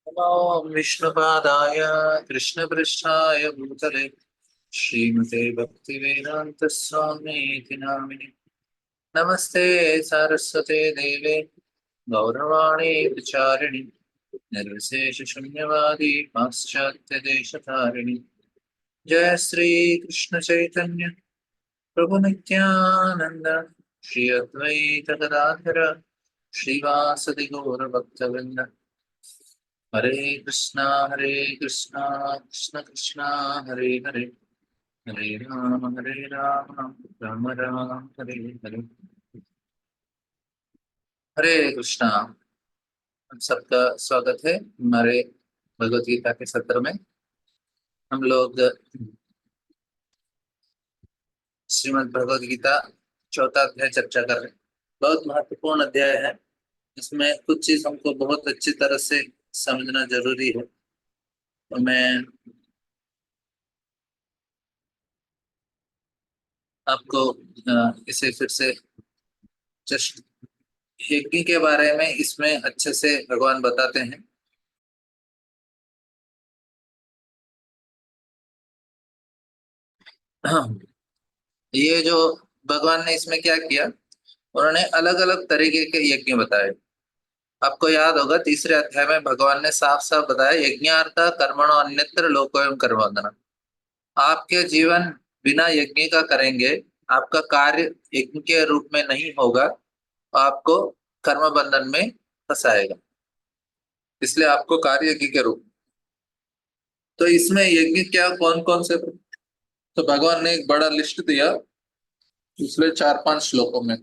नमो विष्णुपादाय कृष्णपृष्ठाय भूतले श्रीमते भक्तिवेदांत स्वामी नामिने। नमस्ते सारस्वते देवे गौरवाणी विचारिणि निर्विशेष शून्यवादी पाश्चात्य देशधारिणि। जय श्री कृष्ण चैतन्य प्रभु नित्यानंद श्री अद्वैत गदाधर श्रीवासदि गौर भक्तवृंद। हरे कृष्णा कृष्ण कृष्णा हरे हरे, हरे राम राम हरे हरे। हरे कृष्णा। हम सबका स्वागत है हमारे भगवत गीता के सत्र में। हम लोग श्रीमद् भगवत गीता चौथा अध्याय चर्चा कर रहे हैं। बहुत महत्वपूर्ण अध्याय है। इसमें कुछ चीज हमको बहुत अच्छी तरह से समझना जरूरी है। तो मैं आपको इसे फिर से जस्ट यज्ञ के बारे में इसमें अच्छे से भगवान बताते हैं। ये जो भगवान ने इसमें क्या किया, उन्होंने अलग अलग तरीके के यज्ञ बताए। आपको याद होगा तीसरे अध्याय में भगवान ने साफ साफ बताया यज्ञार्थ कर्मणो अन्यत्र लोकोयम कर्मबंधन। आपके जीवन बिना यज्ञ का करेंगे, आपका कार्य यज्ञ के रूप में नहीं होगा, आपको कर्म बंधन में फंसाएगा। इसलिए आपको कार्य यज्ञ के रूप। तो इसमें यज्ञ क्या कौन कौन से, तो भगवान ने एक बड़ा लिस्ट दिया पिछले 4-5 श्लोकों में।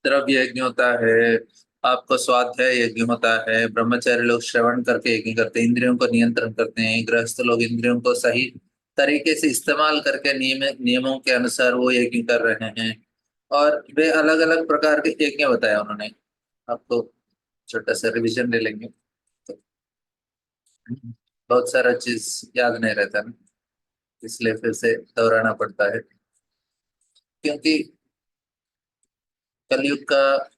द्रव्य यज्ञ होता है, आपको स्वाध्याय यज्ञ होता है, ब्रह्मचारी लोग श्रवण करके यज्ञ करते हैं, इंद्रियों को नियंत्रण करते हैं, गृहस्थ लोग इंद्रियों को सही तरीके से इस्तेमाल करके नियमों के अनुसार वो यज्ञ कर रहे हैं। और वे अलग अलग प्रकार के यज्ञ बताया उन्होंने। आपको छोटा सा रिविजन ले लेंगे तो बहुत सारा चीज याद नहीं रहता ना, इसलिए फिर से दोहराना पड़ता है, क्योंकि कलयुग का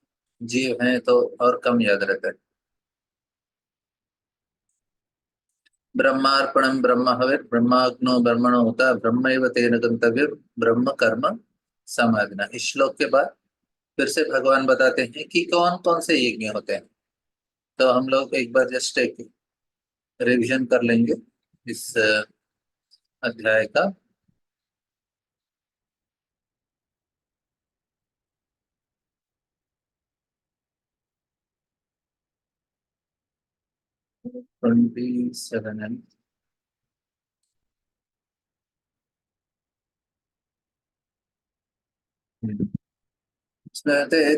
जीव है तो और कम याद रहता है। ब्रह्मार्पणम ब्रह्म हविर् ब्रह्माग्नो ब्रह्मणो होता ब्रह्मैव तेन गंतव्य ब्रह्म कर्म समाधिना। इस श्लोक के बाद फिर से भगवान बताते हैं कि कौन कौन से यज्ञ होते हैं। तो हम लोग एक बार जस्ट एक रिवीजन कर लेंगे इस अध्याय का। ट्वेंटी सेवन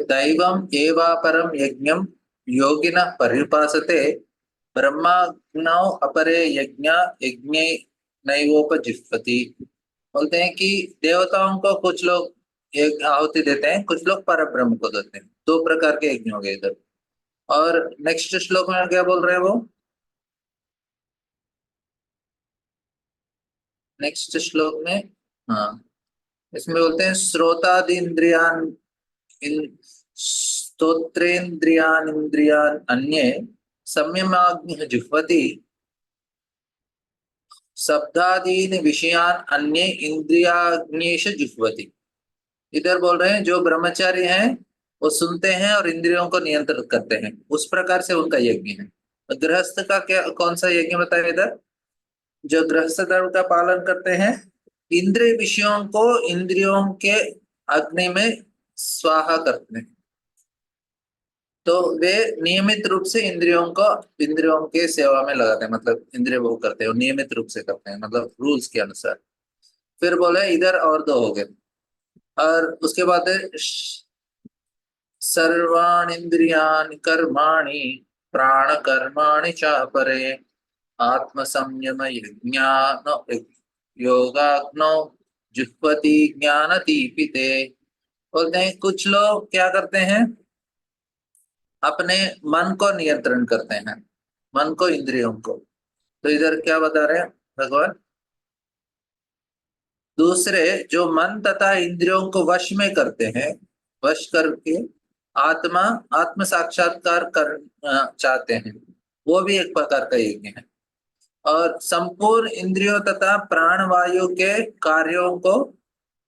दैवम एवापरम यज्ञम योगिनः पर्युपासते ब्रह्माग्नौ अपरे यज्ञ यज्ञे नैवोपजिह्वति। बोलते हैं कि देवताओं को कुछ लोग एक आहुति देते हैं, कुछ लोग पर ब्रह्म को देते हैं। दो प्रकार के यज्ञ हो गए इधर। और नेक्स्ट श्लोक में क्या बोल रहे हैं वो, नेक्स्ट श्लोक में, हाँ इसमें बोलते हैं श्रोतादि इंद्रियान इन स्तोत्रेन्द्रियान इंद्रियान अन्ये संयमाग्नि जुह्वति शब्दादीन विषयान अन्य इंद्रियाग्निश जुह्वति। इधर बोल रहे हैं जो ब्रह्मचारी हैं वो सुनते हैं और इंद्रियों को नियंत्रित करते हैं, उस प्रकार से उनका यज्ञ है। गृहस्थ का क्या कौन सा यज्ञ बताया इधर, जो गृहस्थ धर्म का पालन करते हैं, इंद्रिय विषयों को इंद्रियों के अग्नि में स्वाहा करते हैं। तो वे नियमित रूप से इंद्रियों को इंद्रियों के सेवा में लगाते हैं, मतलब इंद्रिय भोग करते हैं, नियमित रूप से करते हैं, मतलब रूल्स के अनुसार। फिर बोले इधर और दो हो गए। और उसके बाद है सर्वाणि इंद्रियाणि कर्माणि प्राण कर्माणि चापरे आत्म संयम यज्ञान योगाग्नो जुह्वति ज्ञान दीपिते। बोलते हैं कुछ लोग क्या करते हैं, अपने मन को नियंत्रण करते हैं, मन को इंद्रियों को। तो इधर क्या बता रहे हैं भगवान, दूसरे जो मन तथा इंद्रियों को वश में करते हैं, वश करके आत्मा आत्म साक्षात्कार कर चाहते हैं, वो भी एक प्रकार का यज्ञ है। और संपूर्ण इंद्रियों तथा प्राण वायु के कार्यों को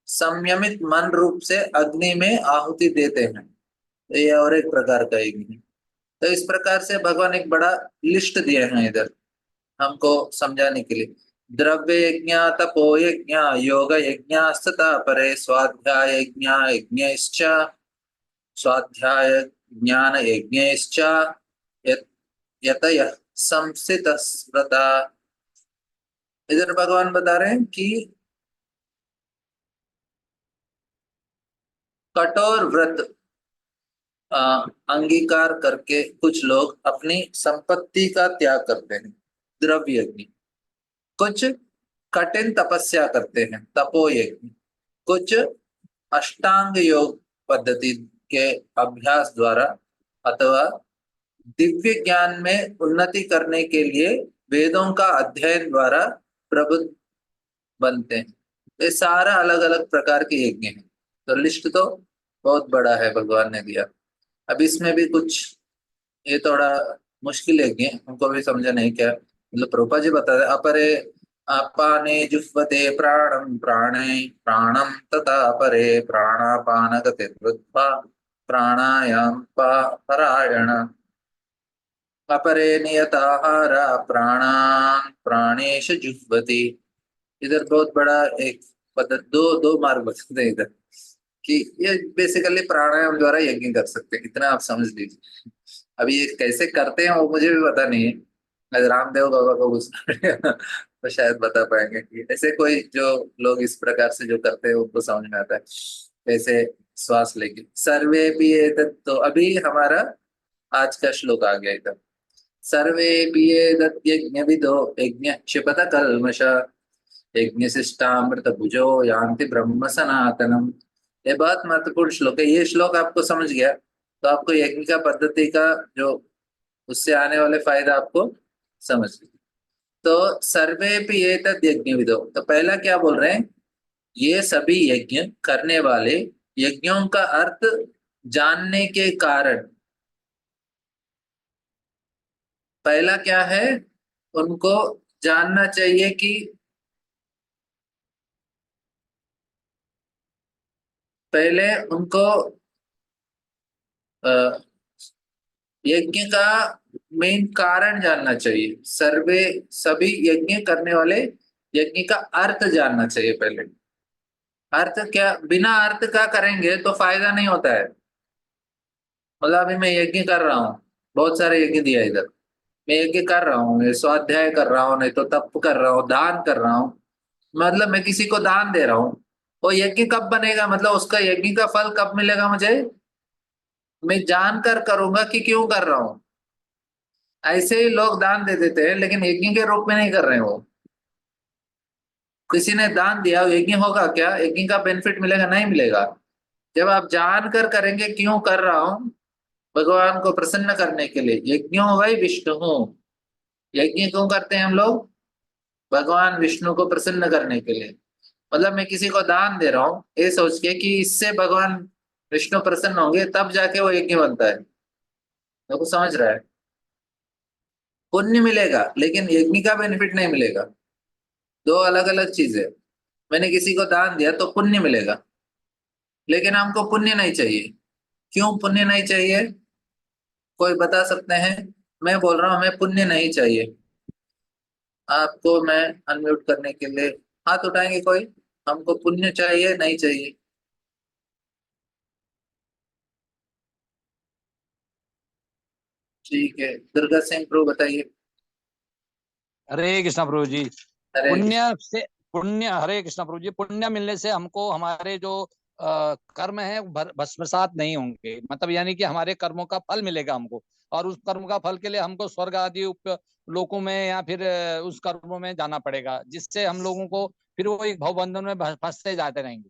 संयमित मन रूप से अग्नि में आहुति देते हैं, तो ये और एक प्रकार का यज्ञ है। तो इस प्रकार से भगवान एक बड़ा लिस्ट दिए हैं इधर हमको समझाने के लिए। द्रव्य यज्ञ, तपो यज्ञ, योग यज्ञ, तथा परे स्वाध्याय यज्ञ, यज्ञश्च स्वाध्याय ज्ञान यज्ञश्च यतयः संसितस्मृता। इधर भगवान बता रहे हैं कि कठोर व्रत अंगीकार करके कुछ लोग अपनी संपत्ति का त्याग करते हैं, द्रव्य यज्ञ। कुछ कठिन तपस्या करते हैं, तपो यज्ञ। कुछ अष्टांग योग पद्धति के अभ्यास द्वारा अथवा दिव्य ज्ञान में उन्नति करने के लिए वेदों का अध्ययन द्वारा प्रबुद्ध बनते हैं। ये सारा अलग अलग प्रकार के यज्ञ हैं। तो लिस्ट तो बहुत बड़ा है भगवान ने दिया। अब इसमें भी कुछ ये थोड़ा मुश्किल यज्ञ है, हमको भी समझा नहीं क्या मतलब। प्रभुपाद जी बता रहे अपरे अपाने जुह्वते प्राणम प्राणे प्राणम तथा अपरे प्राणापान गते कृत्वा प्राणायाम परायण अपरे नियताहार प्राणान प्राणेश जुह्वति। इधर बहुत बड़ा एक पद्धति, दो मार्ग बताते हैं इधर कि ये बेसिकली प्राणायाम द्वारा यज्ञ कर सकते हैं, इतना आप समझ लीजिए। अभी ये कैसे करते हैं वो मुझे भी पता नहीं है, अगर रामदेव बाबा को पूछना तो शायद बता पाएंगे कि ऐसे कोई जो लोग इस प्रकार से जो करते हैं उनको समझ में आता है कैसे श्वास लेके। सर्वे भी तो अभी हमारा आज का श्लोक आ गया इधर। सर्वे यज्ञ विदो यज्ञ क्षिपत कल्मष यज्ञशिष्टामृत भुजो यान्ति ब्रह्म सनातनम। ये बहुत महत्वपूर्ण श्लोक है। ये श्लोक आपको समझ गया तो आपको यज्ञ का पद्धति का जो उससे आने वाले फायदा आपको समझ गए। तो सर्वे भी ये तद यज्ञ विदो, तो पहला क्या बोल रहे हैं, ये सभी यज्ञ करने वाले यज्ञों का अर्थ जानने के कारण। पहला क्या है, उनको जानना चाहिए कि पहले उनको यज्ञ का मेन कारण जानना चाहिए। सर्वे सभी यज्ञ करने वाले यज्ञ का अर्थ जानना चाहिए पहले। अर्थ क्या, बिना अर्थ का करेंगे तो फायदा नहीं होता है। मतलब अभी मैं यज्ञ कर रहा हूँ, बहुत सारे यज्ञ दिया इधर, मैं यज्ञ कर रहा हूँ, स्वाध्याय कर रहा हूँ, नहीं तो तप कर रहा हूँ, दान कर रहा हूँ, मतलब मैं किसी को दान दे रहा हूँ। वो यज्ञ कब बनेगा, मतलब उसका यज्ञ का फल कब मिलेगा मुझे, मैं जानकर करूंगा कि क्यों कर रहा हूँ। ऐसे ही लोग दान दे देते हैं लेकिन यज्ञ के रूप में नहीं कर रहे हैं। वो किसी ने दान दिया, यज्ञ होगा क्या, यज्ञ का बेनिफिट मिलेगा, नहीं मिलेगा। जब आप जानकर करेंगे क्यों कर रहा हूँ, भगवान को प्रसन्न करने के लिए। यज्ञो वही विष्णु हूँ, यज्ञ क्यों करते हैं हम लोग, भगवान विष्णु को प्रसन्न करने के लिए। मतलब मैं किसी को दान दे रहा हूँ ये सोच के कि इससे भगवान विष्णु प्रसन्न होंगे, तब जाके वो यज्ञ बनता है। तो समझ रहा है, पुण्य मिलेगा लेकिन यज्ञ का बेनिफिट नहीं मिलेगा। दो अलग अलग चीजें। मैंने किसी को दान दिया तो पुण्य मिलेगा, लेकिन हमको पुण्य नहीं चाहिए। क्यों पुण्य नहीं चाहिए, कोई बता सकते हैं। मैं बोल रहा हूं हमें पुण्य नहीं चाहिए। आपको मैं अनम्यूट करने के लिए, हाथ उठाएंगे कोई, हमको पुण्य चाहिए नहीं चाहिए। ठीक है, दुर्गा सिंह प्रो बताइए। हरे कृष्णा प्रभु जी। हरे पुण्य से पुण्य, हरे कृष्णा प्रभु जी, पुण्य मिलने से हमको हमारे जो कर्म है भस्मसात नहीं होंगे, मतलब यानी कि हमारे कर्मों का फल मिलेगा हमको, और उस कर्म का फल के लिए हमको स्वर्ग आदि उप लोकों में या फिर उस कर्मों में जाना पड़ेगा, जिससे हम लोगों को फिर वो एक भवबंधन में फंसते जाते रहेंगे।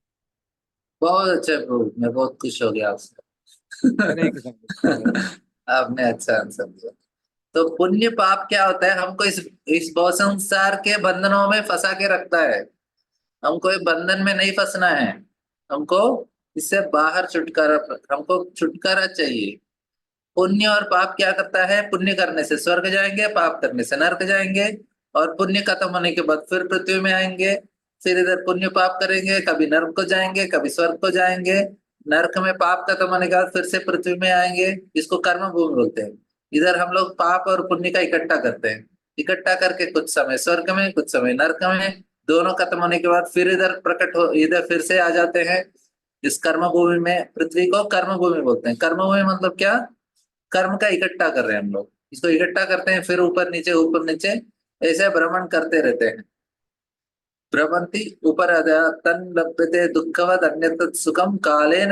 बहुत अच्छा प्रो, मैं बहुत खुश हो गया हरे आपसे। कृष्ण प्रभु। आपने अच्छा आंसर दिया। तो पुण्य पाप क्या होता है, हमको इस भव संसार के बंधनों में फंसा के रखता है। हमको ये बंधन में नहीं फंसना है, हमको इससे बाहर छुटकारा, हमको छुटकारा चाहिए। पुण्य और पाप क्या करता है? पुण्य करने से स्वर्ग जाएंगे, पाप करने से नरक जाएंगे, और पुण्य खत्म होने के बाद फिर पृथ्वी में आएंगे। फिर इधर पुण्य पाप करेंगे, कभी नरक को जाएंगे, कभी स्वर्ग को जाएंगे। नरक में पाप खत्म होने के बाद फिर से पृथ्वी में आएंगे। इसको कर्म भूमि बोलते हैं। इधर हम लोग पाप और पुण्य का इकट्ठा करते हैं। इकट्ठा करके कुछ समय स्वर्ग में, कुछ समय नरक में, दोनों खत्म होने के बाद फिर इधर प्रकट हो, इधर फिर से आ जाते हैं। इस कर्म भूमि में, पृथ्वी को कर्म भूमि बोलते हैं। कर्म भूमि मतलब क्या? कर्म का इकट्ठा कर रहे हैं हम लोग, इसको इकट्ठा करते हैं, फिर ऊपर नीचे ऐसे भ्रमण करते रहते हैं। भ्रमंति ऊपर तन लभ्यते दुःखवद अन्यत् सुखम कालेन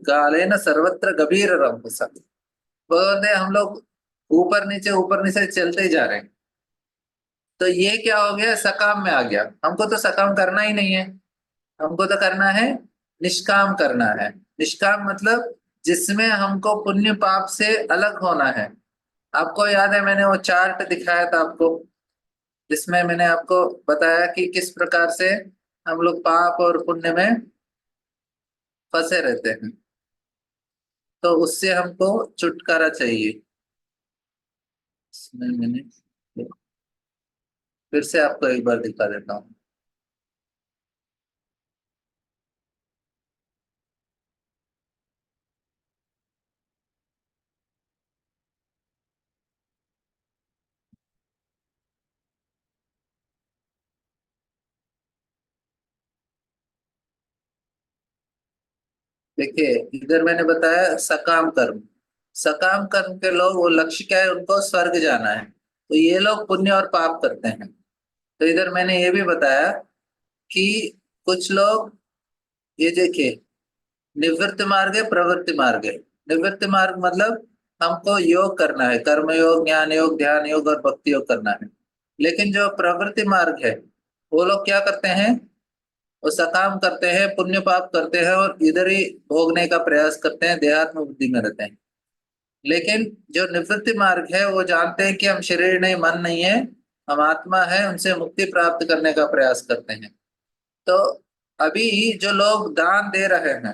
कालेन सर्वत्र गभीर रभस। बोलते हैं हम लोग ऊपर नीचे चलते ही जा रहे हैं। तो ये क्या हो गया? सकाम में आ गया। हमको तो सकाम करना ही नहीं है, हमको तो करना है निष्काम करना है। निष्काम मतलब जिसमें हमको पुण्य पाप से अलग होना है। आपको याद है मैंने वो चार्ट दिखाया था आपको, जिसमें मैंने आपको बताया कि किस प्रकार से हम लोग पाप और पुण्य में फंसे रहते हैं। तो उससे हमको छुटकारा चाहिए। इसमें मैंने फिर से आपको एक बार दिखा देता हूँ। देखिए इधर मैंने बताया सकाम कर्म। सकाम कर्म के लोग, वो लक्ष्य क्या है? उनको स्वर्ग जाना है। तो ये लोग पुण्य और पाप करते हैं। तो इधर मैंने ये भी बताया कि कुछ लोग, ये देखिए, निवृत्ति मार्ग है, प्रवृत्ति मार्ग है। निवृत्ति मार्ग मतलब हमको योग करना है, कर्म योग, ज्ञान योग, ध्यान योग और भक्ति योग करना है। लेकिन जो प्रवृत्ति मार्ग है, वो लोग क्या करते हैं? वो सकाम करते हैं, पुण्य पाप करते हैं, और इधर ही भोगने का प्रयास करते हैं, देहात्म बुद्धि में रहते हैं। लेकिन जो निवृत्ति मार्ग है, वो जानते हैं कि हम शरीर नहीं, मन नहीं है, हम आत्मा है, उनसे मुक्ति प्राप्त करने का प्रयास करते हैं। तो अभी जो लोग दान दे रहे हैं,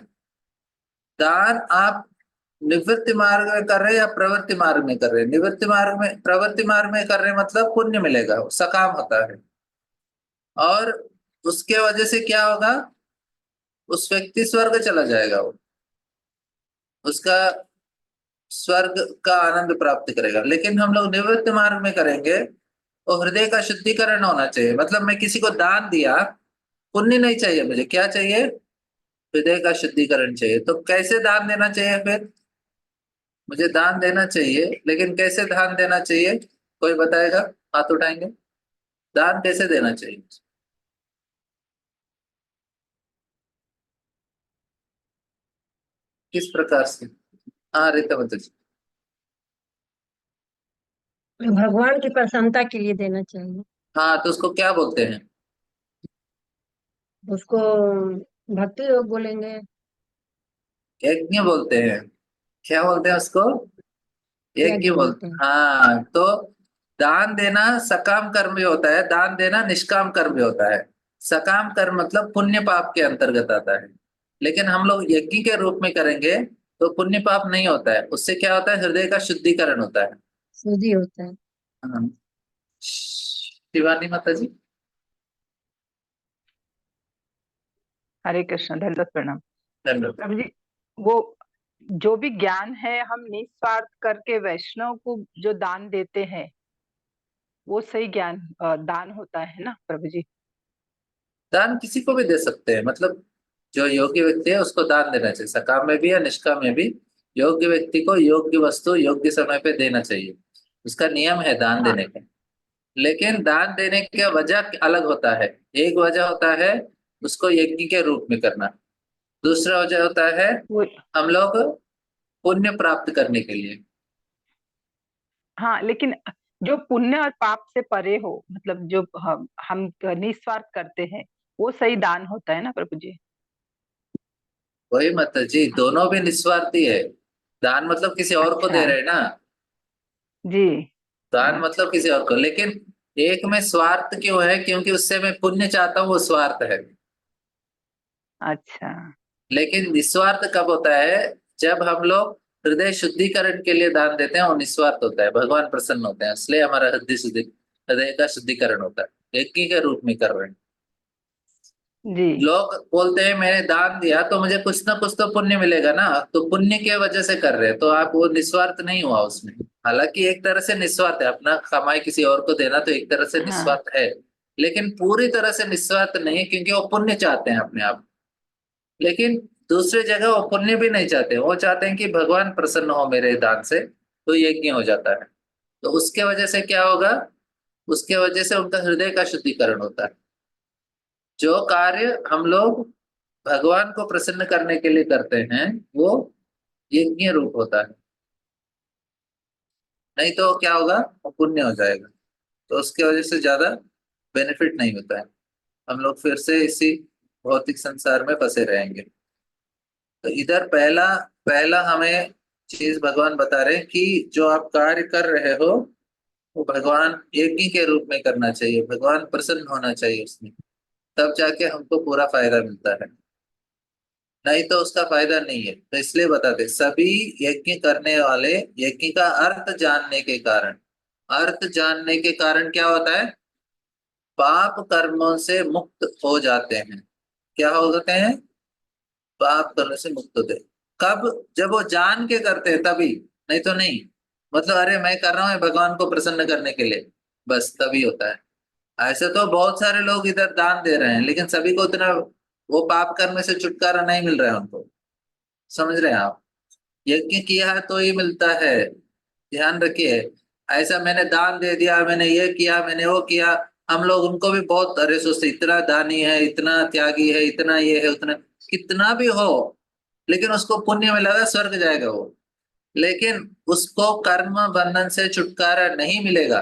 दान आप निवृत्ति मार्ग में कर रहे हैं या प्रवृत्ति मार्ग में कर रहे हैं? निवृत्ति मार्ग में, प्रवृत्ति मार्ग में कर रहे हैं मतलब पुण्य मिलेगा, सकाम होता है। और उसके वजह से क्या होगा? उस व्यक्ति स्वर्ग चला जाएगा, वो उसका स्वर्ग का आनंद प्राप्त करेगा। लेकिन हम लोग निवृत्ति मार्ग में करेंगे तो हृदय का शुद्धिकरण होना चाहिए। मतलब मैं किसी को दान दिया, पुण्य नहीं चाहिए मुझे, क्या चाहिए? हृदय का शुद्धिकरण चाहिए। तो कैसे दान देना चाहिए फिर? मुझे दान देना चाहिए, लेकिन कैसे दान देना चाहिए? कोई बताएगा? हाथ उठाएंगे। दान कैसे देना चाहिए? किस प्रकार से? हाँ रीता बता जी। भगवान की प्रसन्नता के लिए देना चाहिए। हाँ तो उसको क्या बोलते हैं? उसको भक्ति योग बोलेंगे। यज्ञ बोलते हैं। क्या बोलते हैं उसको? यज्ञ यज्ञ बोलते बोलते हैं। हैं। हाँ तो दान देना सकाम कर्म भी होता है, दान देना निष्काम कर्म भी होता है। सकाम कर्म मतलब पुण्य पाप के अंतर्गत आता है। लेकिन हम लोग यज्ञ के रूप में करेंगे तो पुण्य पाप नहीं होता है, उससे क्या होता है? हृदय का शुद्धिकरण होता है। शुद्धि होता है। हाँ। शिवानी माता जी। हरे कृष्ण, दंडवत प्रणाम। धन्यवाद। प्रभु जी, वो जो भी ज्ञान है हम निस्वार्थ करके वैष्णव को जो दान देते हैं, वो सही ज्ञान दान होता है ना प्रभु जी? दान किसी को भी दे सकते हैं, मतलब जो योग्य व्यक्ति है उसको दान देना चाहिए, सकाम में भी या निष्काम में भी। योग्य व्यक्ति को योग्य वस्तु योग्य समय पे देना चाहिए, उसका नियम है दान हाँ। देने का। लेकिन दान देने का वजह अलग होता है। एक वजह होता है उसको यज्ञ के रूप में करना, दूसरा वजह होता है वो हम लोग पुण्य प्राप्त करने के लिए। हाँ, लेकिन जो पुण्य और पाप से परे हो, मतलब जो हम निस्वार्थ करते हैं, वो सही दान होता है ना प्रभु जी? वही मतलब जी, दोनों भी निस्वार्थी है। दान मतलब किसी और को अच्छा दे रहे हैं ना, जी। दान हाँ, मतलब किसी और को। लेकिन एक में स्वार्थ क्यों है? क्योंकि उससे मैं पुण्य चाहता हूँ, वो स्वार्थ है। अच्छा लेकिन निस्वार्थ कब होता है? जब हम लोग हृदय शुद्धिकरण के लिए दान देते हैं और निस्वार्थ होता है, भगवान प्रसन्न होते हैं, इसलिए हमारा हृदय का शुद्धिकरण होता है, यज्ञ के रूप में कर रहे हैं। जी लोग बोलते हैं मैंने दान दिया तो मुझे कुछ ना कुछ तो पुण्य मिलेगा ना, तो पुण्य के वजह से कर रहे हैं, तो आप वो निस्वार्थ नहीं हुआ उसमें। हालांकि एक तरह से निस्वार्थ है, अपना कमाई किसी और को देना तो एक तरह से हाँ निस्वार्थ है, लेकिन पूरी तरह से निस्वार्थ नहीं, क्योंकि वो पुण्य चाहते हैं अपने आप। लेकिन दूसरी जगह वो पुण्य भी नहीं चाहते, वो चाहते हैं कि भगवान प्रसन्न हो मेरे दान से, तो यज्ञ हो जाता है। तो उसके वजह से क्या होगा? उसके वजह से उनका हृदय का शुद्धिकरण होता है। जो कार्य हम लोग भगवान को प्रसन्न करने के लिए करते हैं वो यज्ञ रूप होता है, नहीं तो क्या होगा? वो पुण्य हो जाएगा, तो उसके वजह से ज्यादा बेनिफिट नहीं होता है। हम लोग फिर से इसी भौतिक संसार में फंसे रहेंगे। तो इधर पहला पहला हमें चीज भगवान बता रहे हैं कि जो आप कार्य कर रहे हो वो भगवान यज्ञ के रूप में करना चाहिए, भगवान प्रसन्न होना चाहिए उसमें, तब जाके हमको पूरा फायदा मिलता है, नहीं तो उसका फायदा नहीं है। तो इसलिए बताते सभी यज्ञ करने वाले यज्ञ का अर्थ जानने के कारण, अर्थ जानने के कारण क्या होता है? पाप कर्मों से मुक्त हो जाते हैं। क्या हो जाते हैं? पाप करने से मुक्त होते हैं। कब? जब वो जान के करते हैं तभी, नहीं तो नहीं। मतलब अरे मैं कर रहा हूँ भगवान को प्रसन्न करने के लिए, बस तभी होता है। ऐसे तो बहुत सारे लोग इधर दान दे रहे हैं, लेकिन सभी को उतना वो पाप कर्म से छुटकारा नहीं मिल रहा है उनको। समझ रहे हैं आप? यज्ञ किया है तो ये मिलता है, ध्यान रखिए। ऐसा मैंने दान दे दिया, मैंने ये किया, मैंने वो किया, हम लोग उनको भी बहुत अरे सोचते इतना दानी है, इतना त्यागी है, इतना ये है, उतना कितना भी हो, लेकिन उसको पुण्य मिलेगा, स्वर्ग जाएगा वो। लेकिन उसको कर्म बंधन से छुटकारा नहीं मिलेगा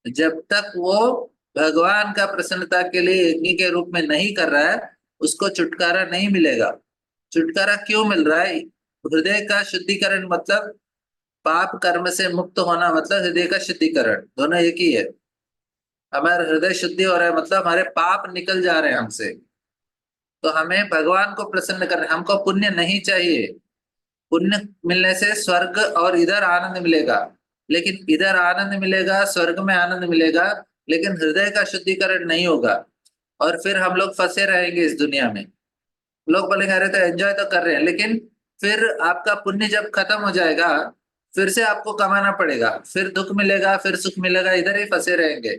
जब तक वो भगवान का प्रसन्नता के लिए यज्ञ के रूप में नहीं कर रहा है, उसको छुटकारा नहीं मिलेगा। छुटकारा क्यों मिल रहा है? हृदय का शुद्धिकरण मतलब पाप कर्म से मुक्त होना, मतलब हृदय का शुद्धिकरण, दोनों एक ही है। हमारा हृदय शुद्धि हो रहा है मतलब हमारे पाप निकल जा रहे हैं हमसे। तो हमें भगवान को प्रसन्न करना, हमको पुण्य नहीं चाहिए। पुण्य मिलने से स्वर्ग और इधर आनंद मिलेगा, लेकिन इधर आनंद मिलेगा, स्वर्ग में आनंद मिलेगा, लेकिन हृदय का शुद्धिकरण नहीं होगा, और फिर हम लोग फंसे रहेंगे इस दुनिया में। लोग बोलेंगे अरे तो एंजॉय तो कर रहे हैं, लेकिन फिर आपका पुण्य जब खत्म हो जाएगा फिर से आपको कमाना पड़ेगा, फिर दुख मिलेगा, फिर सुख मिलेगा, इधर ही फंसे रहेंगे।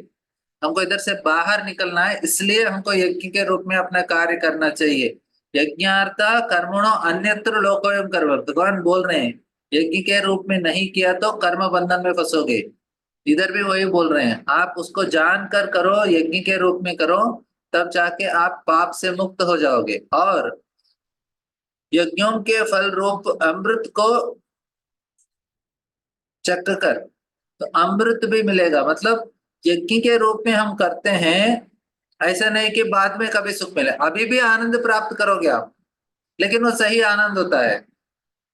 हमको इधर से बाहर निकलना है, इसलिए हमको यज्ञ के रूप में अपना कार्य करना चाहिए। यज्ञार्थ कर्मणो अन्यत्र लोकोयम कर्म, भगवान बोल रहे हैं यज्ञ के रूप में नहीं किया तो कर्म बंधन में फंसोगे। इधर भी वही बोल रहे हैं, आप उसको जान कर करो, यज्ञ के रूप में करो, तब जाके आप पाप से मुक्त हो जाओगे, और यज्ञों के फल रूप अमृत को चख कर तो अमृत भी मिलेगा। मतलब यज्ञ के रूप में हम करते हैं, ऐसा नहीं कि बाद में कभी सुख मिले, अभी भी आनंद प्राप्त करोगे आप, लेकिन वो सही आनंद होता है।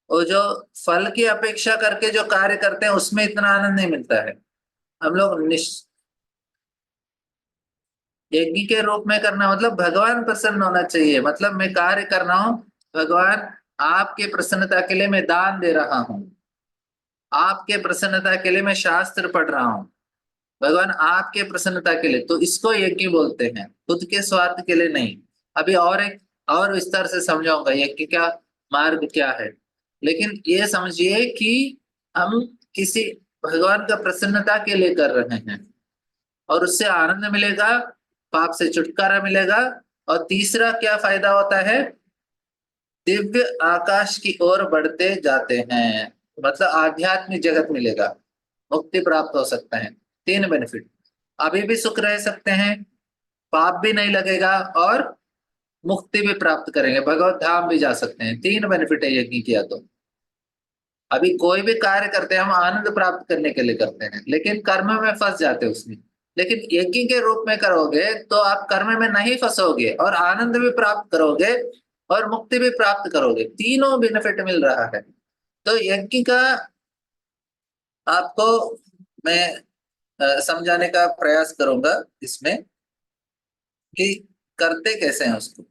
वो जो फल की अपेक्षा करके जो कार्य करते हैं उसमें इतना आनंद नहीं मिलता है। हम लोग यज्ञ के रूप में करना मतलब भगवान प्रसन्न होना चाहिए, मतलब मैं कार्य कर रहा हूँ, भगवान आपके प्रसन्नता के लिए मैं दान दे रहा हूँ, आपके प्रसन्नता के लिए मैं शास्त्र पढ़ रहा हूँ, भगवान आपके प्रसन्नता के लिए, तो इसको यज्ञ बोलते हैं, खुद के स्वार्थ के लिए नहीं। अभी और एक और विस्तार से समझाऊंगा यज्ञ का मार्ग क्या है, लेकिन ये समझिए कि हम किसी भगवान का प्रसन्नता के लिए कर रहे हैं, और उससे आनंद मिलेगा, पाप से छुटकारा मिलेगा, और तीसरा क्या फायदा होता है? दिव्य आकाश की ओर बढ़ते जाते हैं, मतलब आध्यात्मिक जगत मिलेगा, मुक्ति प्राप्त हो सकता है। तीन बेनिफिट, अभी भी सुख रह सकते हैं, पाप भी नहीं लगेगा, और मुक्ति भी प्राप्त करेंगे, भगवत धाम भी जा सकते हैं। तीन बेनिफिट है यज्ञ किया तो। अभी कोई भी कार्य करते हैं हम आनंद प्राप्त करने के लिए करते हैं, लेकिन कर्म में फंस जाते हैं उसमें। लेकिन यज्ञ के रूप में करोगे तो आप कर्म में नहीं फंसोगे, और आनंद भी प्राप्त करोगे, और मुक्ति भी प्राप्त करोगे, तीनों बेनिफिट मिल रहा है। तो यज्ञ का आपको मैं समझाने का प्रयास करूंगा इसमें कि करते कैसे हैं उसको।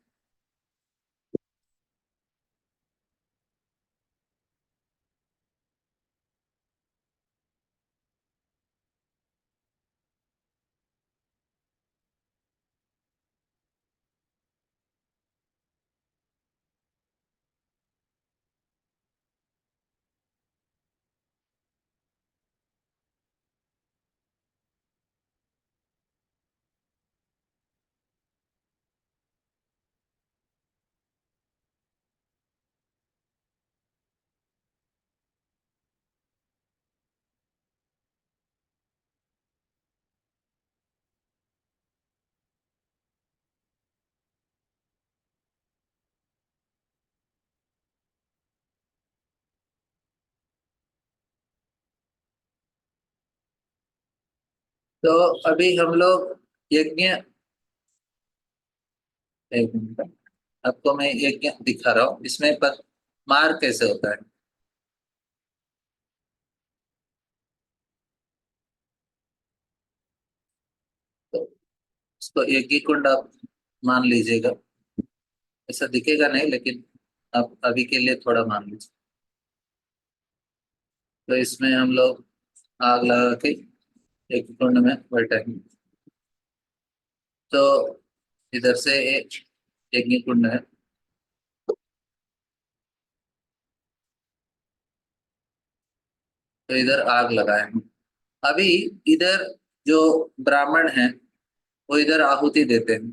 तो अभी हम लोग यज्ञ, एक मिनट, आपको मैं यज्ञ दिखा रहा हूँ, इसमें पर मार कैसे होता है। तो इसको यज्ञ कुंड आप मान लीजिएगा, ऐसा दिखेगा नहीं लेकिन आप अभी के लिए थोड़ा मान लीजिए। तो इसमें हम लोग आग लगा के यज्ञ कुंड में बैठेंगे। तो इधर से एक यज्ञ कुंड है, तो इधर आग लगाएंगे। अभी इधर जो ब्राह्मण हैं वो इधर आहुति देते हैं।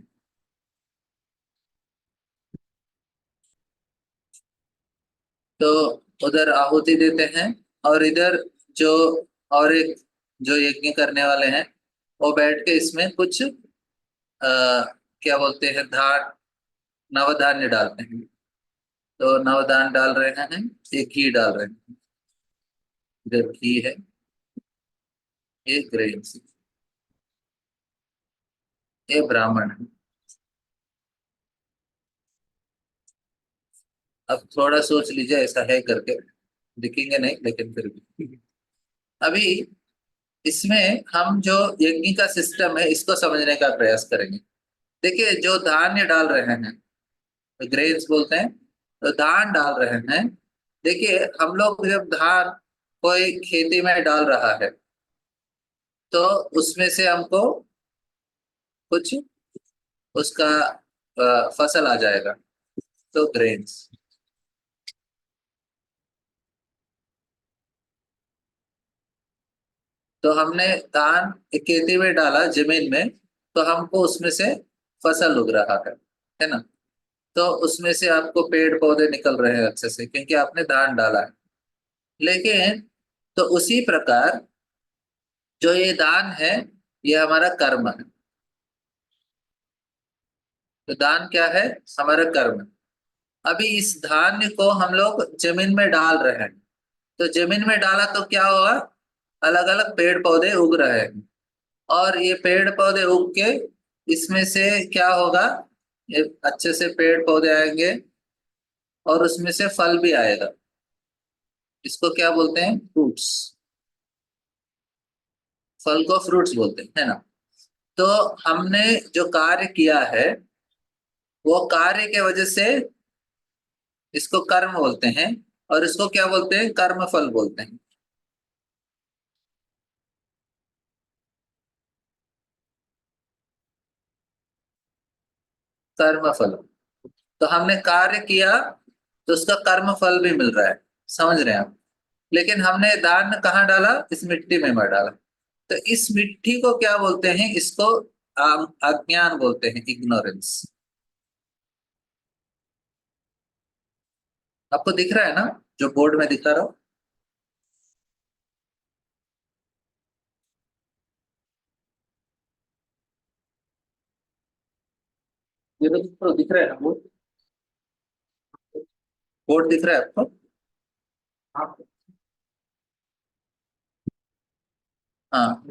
तो उधर आहुति देते हैं, और इधर जो और एक जो यज्ञ करने वाले हैं वो बैठ के इसमें कुछ क्या बोलते हैं, धान, नवधान्य डालते हैं। तो नवधान डाल रहे हैं, ये घी डाल रहे हैं, इधर घी है, ये ग्रेन्स, ये ब्राह्मण है। अब थोड़ा सोच लीजिए ऐसा है करके, दिखेंगे नहीं लेकिन फिर भी। अभी इसमें हम जो यज्ञ का सिस्टम है इसको समझने का प्रयास करेंगे। देखिए जो धान्य डाल रहे हैं, ग्रेन्स बोलते हैं, तो धान डाल रहे हैं। देखिए हम लोग जब धान कोई खेती में डाल रहा है तो उसमें से हमको कुछ उसका फसल आ जाएगा, तो ग्रेन्स। तो हमने धान खेती में डाला जमीन में, तो हमको उसमें से फसल उग रहा है ना। तो उसमें से आपको पेड़ पौधे निकल रहे हैं अच्छे से, क्योंकि आपने धान डाला है। लेकिन तो उसी प्रकार जो ये दान है ये हमारा कर्म है। तो दान क्या है, हमारा कर्म। अभी इस धान्य को हम लोग जमीन में डाल रहे हैं, तो जमीन में डाला तो क्या हुआ, अलग अलग पेड़ पौधे उग रहे हैं। और ये पेड़ पौधे उग के इसमें से क्या होगा, ये अच्छे से पेड़ पौधे आएंगे और उसमें से फल भी आएगा। इसको क्या बोलते हैं, फ्रूट्स। फल को फ्रूट्स बोलते हैं, है ना। तो हमने जो कार्य किया है वो कार्य के वजह से इसको कर्म बोलते हैं, और इसको क्या बोलते हैं, कर्म फल बोलते हैं। कर्म फल। तो हमने कार्य किया तो उसका कर्म फल भी मिल रहा है, समझ रहे हैं आप। लेकिन हमने दान कहाँ डाला, इस मिट्टी में मर डाला। तो इस मिट्टी को क्या बोलते हैं, इसको अज्ञान बोलते हैं, इग्नोरेंस। आपको दिख रहा है ना, जो बोर्ड में दिखा रहा हूं। ये तो दिख रहा है ना बोर्ड, बोर्ड दिख रहा है आपको। हाँ। हाँ,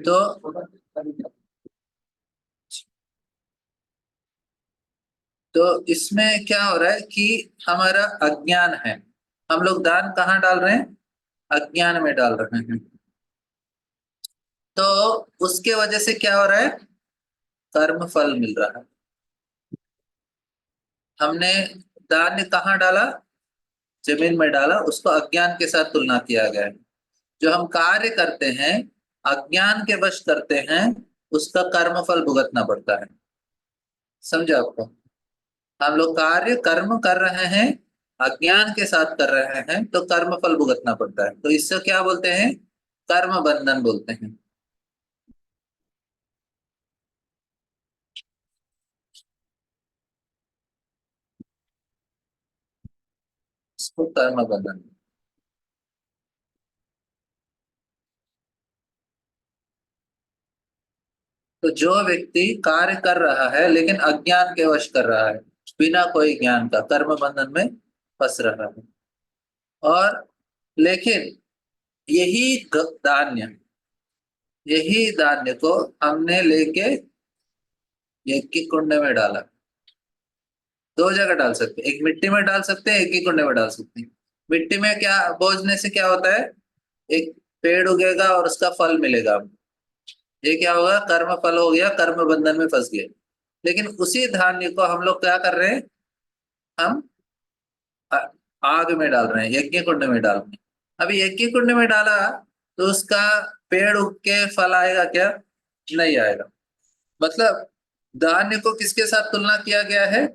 तो इसमें क्या हो रहा है कि हमारा अज्ञान है। हम लोग दान कहाँ डाल रहे हैं, अज्ञान में डाल रहे हैं। तो उसके वजह से क्या हो रहा है, कर्म फल मिल रहा है। हमने दान कहाँ डाला, जमीन में डाला, उसको अज्ञान के साथ तुलना किया गया है। जो हम कार्य करते हैं अज्ञान के वश करते हैं, उसका कर्म फल भुगतना पड़ता है। समझो आपको, हम लोग कार्य कर्म कर रहे हैं, अज्ञान के साथ कर रहे हैं, तो कर्म फल भुगतना पड़ता है। तो इससे क्या बोलते हैं, कर्म बंधन बोलते हैं। इसको कर्म बंधन। तो जो व्यक्ति कार्य कर रहा है लेकिन अज्ञान के वश कर रहा है, बिना कोई ज्ञान का, कर्म बंधन में फंस रहा है। और लेकिन यही धान्य यही धान्य को हमने लेके यज्ञ की कुंड में डाला। दो जगह डाल सकते हैं, एक मिट्टी में डाल सकते हैं, एक ही कुंडे में डाल सकते हैं। मिट्टी में क्या बोझने से क्या होता है, एक पेड़ उगेगा और उसका फल मिलेगा। ये क्या होगा, कर्म फल हो गया, कर्म बंधन में फंस गए। लेकिन उसी धान्य को हम लोग क्या कर रहे हैं, हम आ- आग में डाल रहे हैं, यज्ञ कुंड में डाल रहे हैं। अभी यज्ञ कुंड में डाला तो उसका पेड़ उग के फल आएगा क्या, नहीं आएगा। मतलब धान्य को किसके साथ तुलना किया गया है,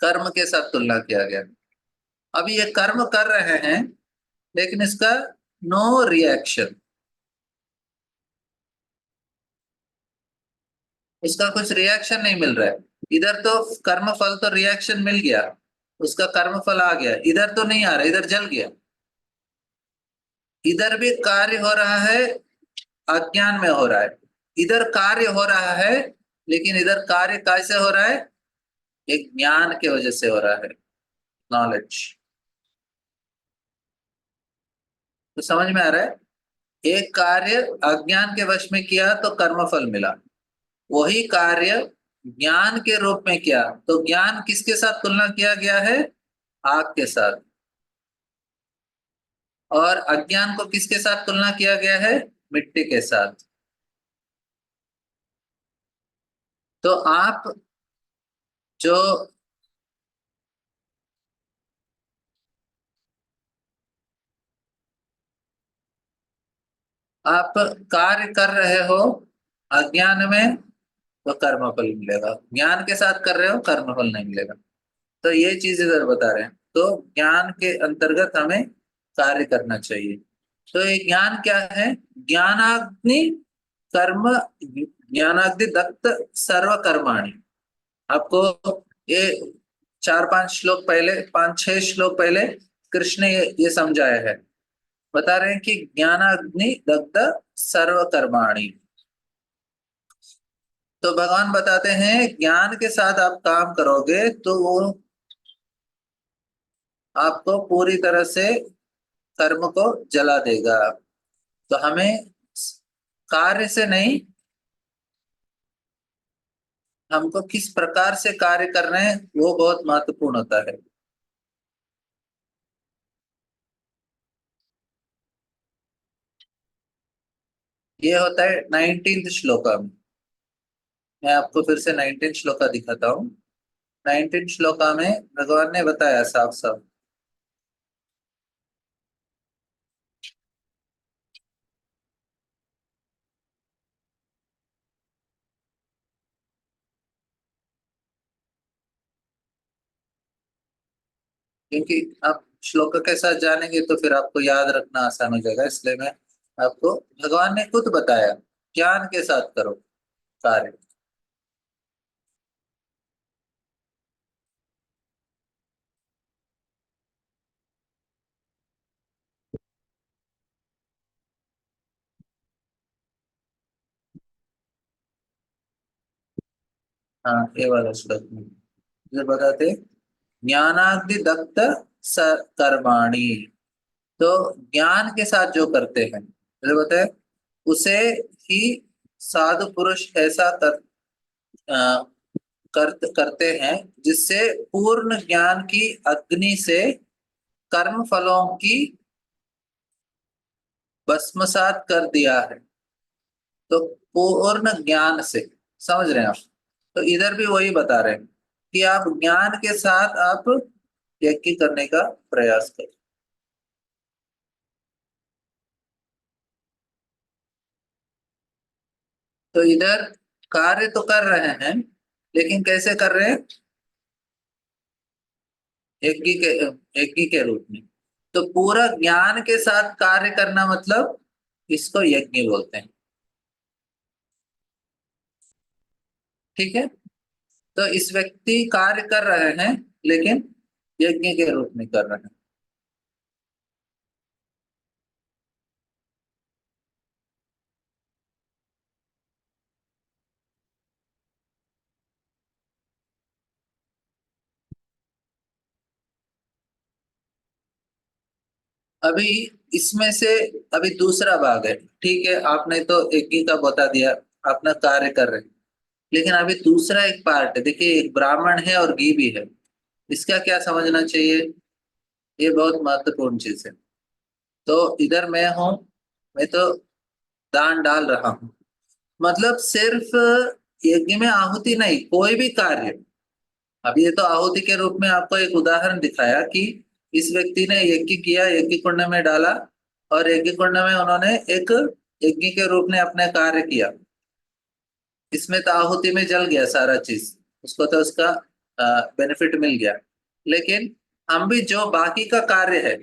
कर्म के साथ तुलना किया गया। अभी ये कर्म कर रहे हैं लेकिन इसका नो रिएक्शन, इसका कुछ रिएक्शन नहीं मिल रहा है। इधर तो कर्म फल तो रिएक्शन मिल गया, उसका कर्म फल आ गया, इधर तो नहीं आ रहा, इधर जल गया। इधर भी कार्य हो रहा है, अज्ञान में हो रहा है। इधर कार्य हो रहा है लेकिन इधर कार्य कैसे हो रहा है, एक ज्ञान के वजह से हो रहा है, नॉलेज। तो समझ में आ रहा है, एक कार्य अज्ञान के वश में किया तो कर्म फल मिला, वही कार्य ज्ञान के रूप में किया तो ज्ञान किसके साथ तुलना किया गया है, आग के साथ। और अज्ञान को किसके साथ तुलना किया गया है, मिट्टी के साथ। तो आप जो आप कार्य कर रहे हो अज्ञान में तो कर्म फल मिलेगा, ज्ञान के साथ कर रहे हो कर्म फल नहीं मिलेगा। तो ये चीज इधर बता रहे हैं। तो ज्ञान के अंतर्गत हमें कार्य करना चाहिए। तो ये ज्ञान क्या है, ज्ञानाग्नि कर्म, ज्ञानाग्नि दत्त सर्व कर्माणि। आपको ये 4-5 श्लोक पहले, 5-6 श्लोक पहले कृष्ण ये समझाया है। बता रहे हैं कि ज्ञानाग्नि दग्ध सर्व कर्माणि। तो भगवान बताते हैं ज्ञान के साथ आप काम करोगे तो वो आपको पूरी तरह से कर्म को जला देगा। तो हमें कार्य से नहीं, हमको किस प्रकार से कार्य कर रहे हैं वो बहुत महत्वपूर्ण होता है। ये होता है 19th श्लोका में। मैं आपको फिर से 19th श्लोका दिखाता हूँ। 19th श्लोका में भगवान ने बताया साफ साफ। क्योंकि आप श्लोक के साथ जानेंगे तो फिर आपको याद रखना आसान हो जाएगा, इसलिए मैं आपको, भगवान ने खुद बताया ज्ञान के साथ करो कार्य। हाँ ये वाला श्लोक में जो बताते, ज्ञानाग्नि दत्त कर्माणि। तो ज्ञान के साथ जो करते हैं, जो बताए उसे ही साधु पुरुष ऐसा अ, करते हैं जिससे पूर्ण ज्ञान की अग्नि से कर्म फलों की भस्मसात कर दिया है। तो पूर्ण ज्ञान से, समझ रहे हैं आप। तो इधर भी वही बता रहे हैं कि आप ज्ञान के साथ आप यज्ञ करने का प्रयास करें। तो इधर कार्य तो कर रहे हैं लेकिन कैसे कर रहे हैं, यज्ञ के, यज्ञ के रूप में। तो पूरा ज्ञान के साथ कार्य करना मतलब इसको यज्ञ बोलते हैं। ठीक है, तो इस व्यक्ति कार्य कर रहे हैं लेकिन यज्ञ के रूप में कर रहे हैं। अभी इसमें से अभी दूसरा भाग है, ठीक है, आपने तो यज्ञ का बता दिया, अपना कार्य कर रहे हैं, लेकिन अभी दूसरा एक पार्ट है, देखिए एक ब्राह्मण है और घी भी है, इसका क्या समझना चाहिए, ये बहुत महत्वपूर्ण चीज है। तो इधर मैं हूं, मैं तो दान डाल रहा हूं, मतलब सिर्फ यज्ञ में आहुति नहीं, कोई भी कार्य। अब ये तो आहुति के रूप में आपको एक उदाहरण दिखाया कि इस व्यक्ति ने यज्ञ किया, यज्ञ कुंड में डाला, और यज्ञ कुंड में उन्होंने एक यज्ञ के रूप में अपने कार्य किया, इसमें तो आहुति में जल गया सारा चीज, उसको तो उसका बेनिफिट मिल गया। लेकिन हम भी जो बाकी का कार्य है,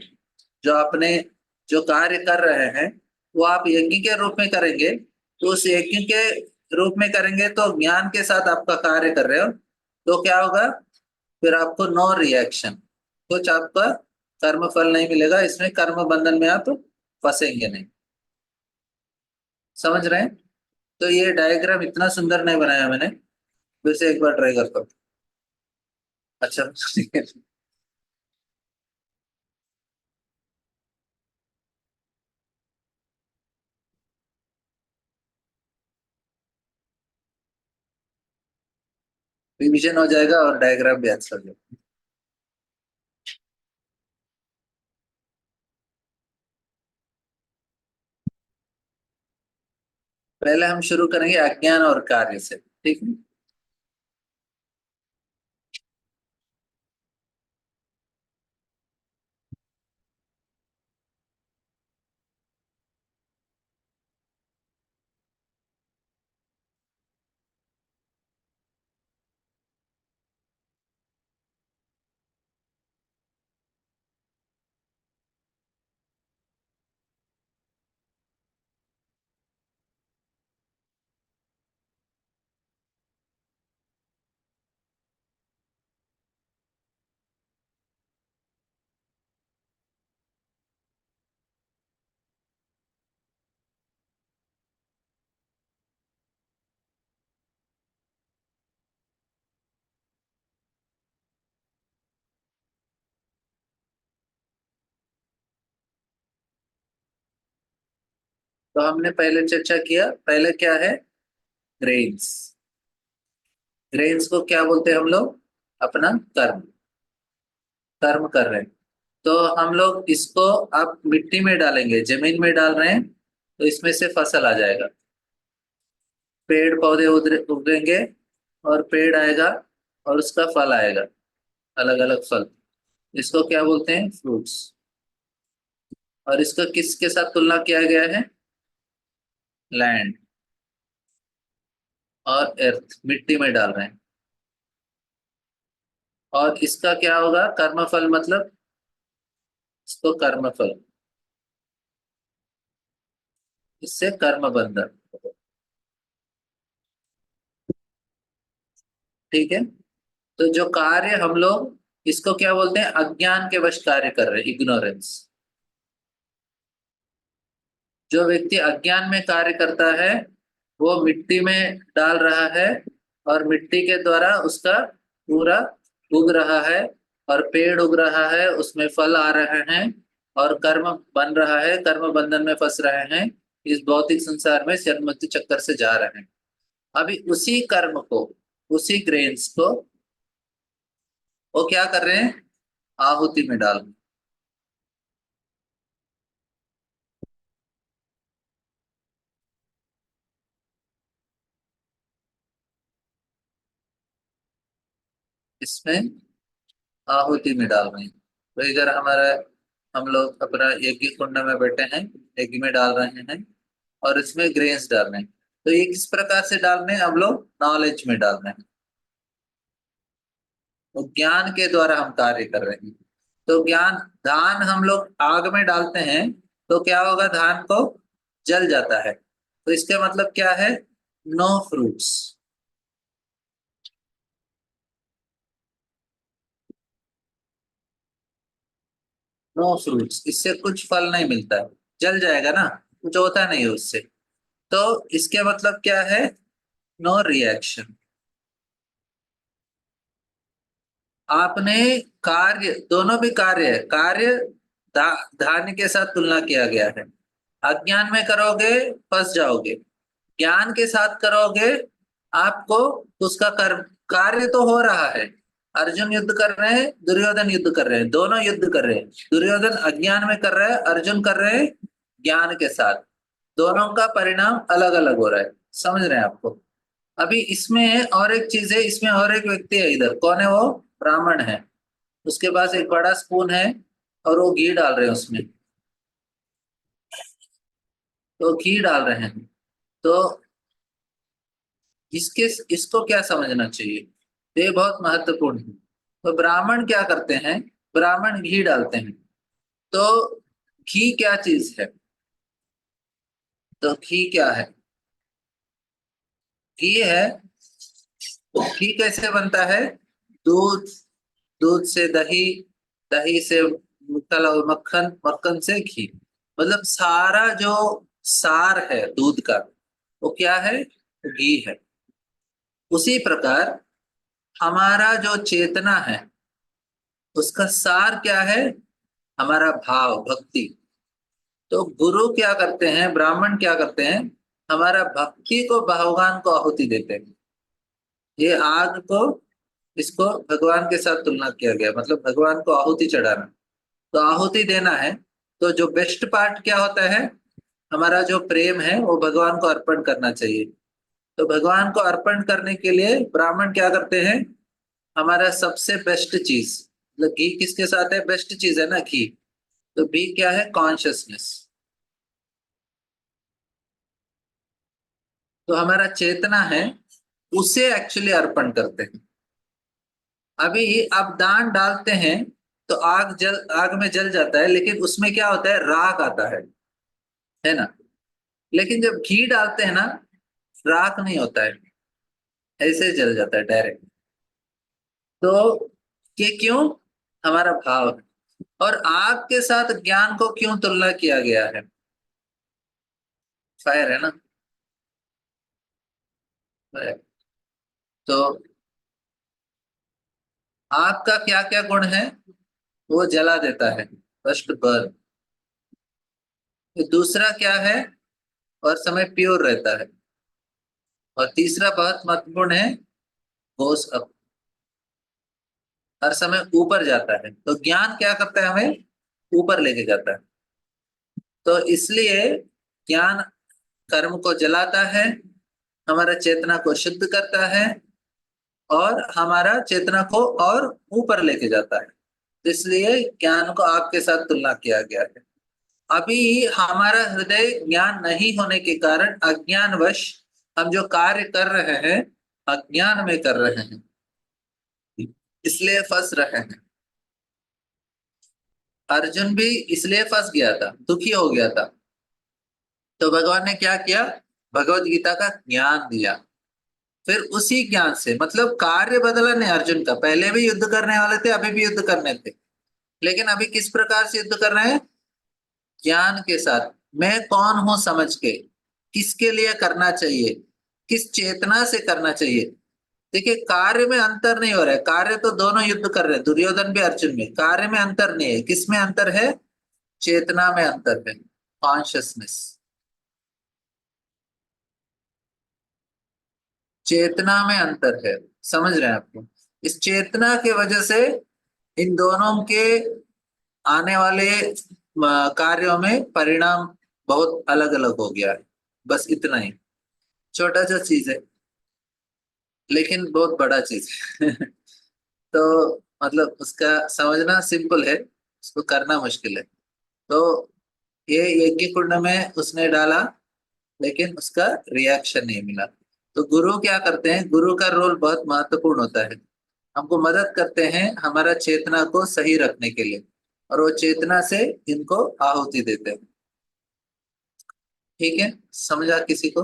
जो अपने जो कार्य कर रहे हैं, वो आप यज्ञ के रूप में करेंगे, तो उस यज्ञ के रूप में करेंगे तो ज्ञान के साथ आपका कार्य कर रहे हो, तो क्या होगा, फिर आपको नो रिएक्शन, कुछ आपका कर्म फल नहीं मिलेगा, इसमें कर्म बंधन में आप फंसेंगे नहीं। समझ रहे हैं? तो ये डायग्राम इतना सुंदर नहीं बनाया मैंने, फिर से एक बार ट्राई करता हूँ। अच्छा ठीक है। रिविजन हो जाएगा और डायग्राम भी अच्छा हो जाएगा। पहले हम शुरू करेंगे अज्ञान और कार्य से, ठीक है। तो हमने पहले चर्चा किया, पहले क्या है, ग्रेन्स। ग्रेन्स को क्या बोलते हैं हम लोग, अपना कर्म, कर्म कर रहे हैं। तो हम लोग इसको आप मिट्टी में डालेंगे, जमीन में डाल रहे हैं, तो इसमें से फसल आ जाएगा, पेड़ पौधे उगेंगे, और पेड़ आएगा, और उसका फल आएगा, अलग अलग फल, इसको क्या बोलते हैं, फ्रूट्स। और इसका किसके साथ तुलना किया गया है, लैंड और एर्थ, मिट्टी में डाल रहे हैं। और इसका क्या होगा, कर्मफल, मतलब इसको कर्मफल, इससे कर्म बंधन, ठीक है। तो जो कार्य हम लोग इसको क्या बोलते हैं, अज्ञान के वश कार्य कर रहे हैं, इग्नोरेंस। जो व्यक्ति अज्ञान में कार्य करता है, वो मिट्टी में डाल रहा है, और मिट्टी के द्वारा उसका पूरा उग रहा है, और पेड़ उग रहा है, उसमें फल आ रहे हैं, और कर्म बन रहा है, कर्म बंधन में फंस रहे हैं, इस भौतिक संसार में जन्म मृत्यु चक्कर से जा रहे हैं। अभी उसी कर्म को, उसी ग्रेन्स को वो क्या कर रहे हैं, आहुति में डाल रहे हैं। इसमें आहुति में डाल रहे हैं। तो इधर हमारा, हम लोग अपना यज्ञ कुंड में बैठे हैं, यज्ञ में डाल रहे हैं, और इसमें ग्रेन्स डाल रहे हैं। तो ये किस प्रकार से डाल रहे हैं, हम लोग नॉलेज में डाल रहे हैं, तो ज्ञान के द्वारा हम कार्य कर रहे हैं। तो ज्ञान, धान हम लोग आग में डालते हैं, तो क्या होगा, धान को जल जाता है, तो इसका मतलब क्या है, नो फ्रूट्स। नो फ्रूट्स, इससे कुछ फल नहीं मिलता है, जल जाएगा ना, कुछ होता नहीं है उससे। तो इसके मतलब क्या है, नो रिएक्शन। आपने कार्य, दोनों भी कार्य है, कार्य धान्य के साथ तुलना किया गया है। अज्ञान में करोगे फंस जाओगे, ज्ञान के साथ करोगे आपको उसका कार्य तो हो रहा है। अर्जुन युद्ध कर रहे हैं, दुर्योधन युद्ध कर रहे हैं, दोनों युद्ध कर रहे हैं। दुर्योधन अज्ञान में कर रहा है, अर्जुन कर रहे हैं ज्ञान के साथ। दोनों का परिणाम अलग अलग हो रहा है, समझ रहे हैं आपको। अभी इसमें और एक चीज है, इसमें और एक व्यक्ति है, इधर कौन है वो? ब्राह्मण है, उसके पास एक बड़ा स्पून है और वो घी डाल रहे हैं उसमें, तो घी डाल रहे हैं। तो इसको क्या समझना चाहिए, ये बहुत महत्वपूर्ण है। तो ब्राह्मण क्या करते हैं, ब्राह्मण घी डालते हैं। तो घी क्या चीज है, तो घी क्या है? घी है, तो घी कैसे बनता है? दूध, दूध से दही, दही से मक्खन, मक्खन से घी। मतलब सारा जो सार है दूध का वो क्या है? घी है। उसी प्रकार हमारा जो चेतना है उसका सार क्या है? हमारा भाव, भक्ति। तो गुरु क्या करते हैं, ब्राह्मण क्या करते हैं? हमारा भक्ति को भगवान को आहुति देते हैं। ये आग को, इसको भगवान के साथ तुलना किया गया, मतलब भगवान को आहुति चढ़ाना। तो आहुति देना है, तो जो बेस्ट पार्ट क्या होता है, हमारा जो प्रेम है वो भगवान को अर्पण करना चाहिए। तो भगवान को अर्पण करने के लिए ब्राह्मण क्या करते हैं? हमारा सबसे बेस्ट चीज, मतलब घी किसके साथ है? बेस्ट चीज है ना घी। तो घी क्या है? कॉन्शियसनेस। तो हमारा चेतना है उसे एक्चुअली अर्पण करते हैं। अभी आप दान डालते हैं तो आग में जल जाता है, लेकिन उसमें क्या होता है? राख आता है ना। लेकिन जब घी डालते हैं ना, राख नहीं होता है, ऐसे जल जाता है डायरेक्ट। तो ये क्यों? हमारा भाव है। और आग के साथ ज्ञान को क्यों तुलना किया गया है? फायर है ना, फायर। तो आग का क्या क्या गुण है? वो जला देता है, फर्स्ट बर्न। दूसरा क्या है? और समय प्योर रहता है। और तीसरा बहुत महत्वपूर्ण है, गोस अप, हर समय ऊपर जाता है। तो ज्ञान क्या करता है? हमें ऊपर लेके जाता है। तो इसलिए ज्ञान कर्म को जलाता है, हमारा चेतना को शुद्ध करता है और हमारा चेतना को और ऊपर लेके जाता है। तो इसलिए ज्ञान को आग के साथ तुलना किया गया है। अभी हमारा हृदय ज्ञान नहीं होने के कारण अज्ञानवश हम जो कार्य कर रहे हैं अज्ञान में कर रहे हैं, इसलिए फंस रहे हैं। अर्जुन भी इसलिए फंस गया था, दुखी हो गया था। तो भगवान ने क्या किया? भगवत गीता का ज्ञान दिया। फिर उसी ज्ञान से, मतलब कार्य बदला नहीं अर्जुन का, पहले भी युद्ध करने वाले थे, अभी भी युद्ध करने थे, लेकिन अभी किस प्रकार से युद्ध कर रहे हैं? ज्ञान के साथ। मैं कौन हूं समझ के, किसके लिए करना चाहिए, किस चेतना से करना चाहिए। देखिए कार्य में अंतर नहीं हो रहा है, कार्य तो दोनों युद्ध कर रहे हैं, दुर्योधन भी अर्जुन में। कार्य में अंतर नहीं है, किस में अंतर है? चेतना में अंतर है, कॉन्शियसनेस। चेतना में अंतर है, समझ रहे हैं आपको। इस चेतना के वजह से इन दोनों के आने वाले कार्यों में परिणाम बहुत अलग अलग हो गया है। बस इतना ही, छोटा सा चीज है लेकिन बहुत बड़ा चीज है तो मतलब उसका समझना सिंपल है, उसको करना मुश्किल है। तो ये यज्ञ कुंड में उसने डाला, लेकिन उसका रिएक्शन नहीं मिला। तो गुरु क्या करते हैं? गुरु का रोल बहुत महत्वपूर्ण होता है, हमको मदद करते हैं हमारा चेतना को सही रखने के लिए, और वो चेतना से इनको आहुति देते हैं। ठीक है, समझा किसी को?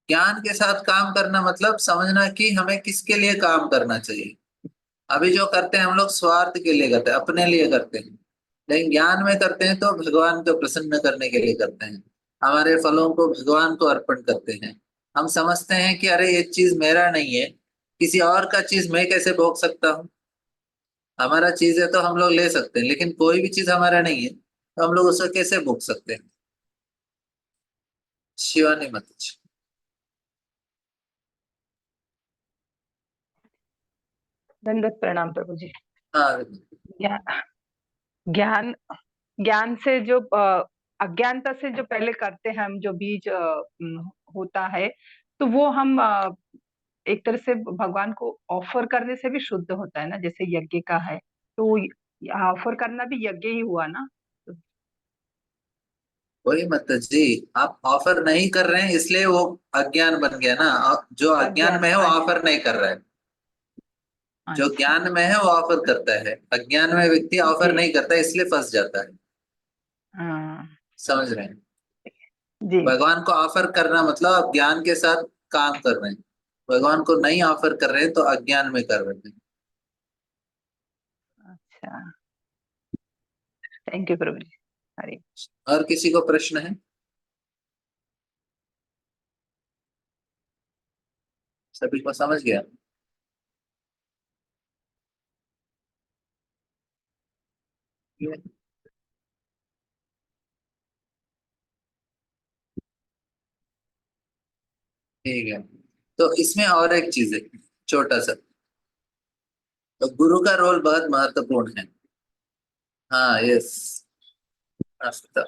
ज्ञान के साथ काम करना मतलब समझना कि हमें किसके लिए काम करना चाहिए। अभी जो करते हैं हम लोग स्वार्थ के लिए करते हैं, अपने लिए करते हैं, लेकिन ज्ञान में करते हैं तो भगवान को प्रसन्न करने के लिए करते हैं, हमारे फलों को भगवान को अर्पण करते हैं। हम समझते हैं कि अरे ये चीज मेरा नहीं है, किसी और का चीज मैं कैसे भोग सकता हूँ। हमारा चीज है तो हम लोग ले सकते हैं, लेकिन कोई भी चीज हमारा नहीं है तो हम लोग उसको कैसे भोग सकते हैं? शिवानी मत। दंडवत प्रणाम प्रभु जी। हाँ, ज्ञान ज्ञान ज्ञान से जो अज्ञानता से जो पहले करते हैं हम, जो बीज होता है, तो वो हम एक तरह से भगवान को ऑफर करने से भी शुद्ध होता है ना, जैसे यज्ञ का है, तो ऑफर करना भी यज्ञ ही हुआ ना। वही मत जी, आप ऑफर नहीं कर रहे हैं इसलिए वो अज्ञान बन गया ना। जो अज्ञान अज्ञान, में है वो ऑफर अच्छा। नहीं कर रहा है, जो अच्छा। ज्ञान में है वो ऑफर करता है। अज्ञान में व्यक्ति ऑफर जी। नहीं करता इसलिए फंस जाता है। हाँ। समझ रहे हैं? जी। भगवान को ऑफर करना मतलब आप ज्ञान के साथ काम कर रहे हैं। भगवान को नहीं ऑफर कर रहे हैं तो अज्ञान में कर रहे हैं। अच्छा, थैंक यू प्रभु जी। हरे। और किसी को प्रश्न है? सभी को समझ गया? ठीक है। तो इसमें और एक चीज है, छोटा सा। तो गुरु का रोल बहुत महत्वपूर्ण है। हाँ, यस। अच्छा।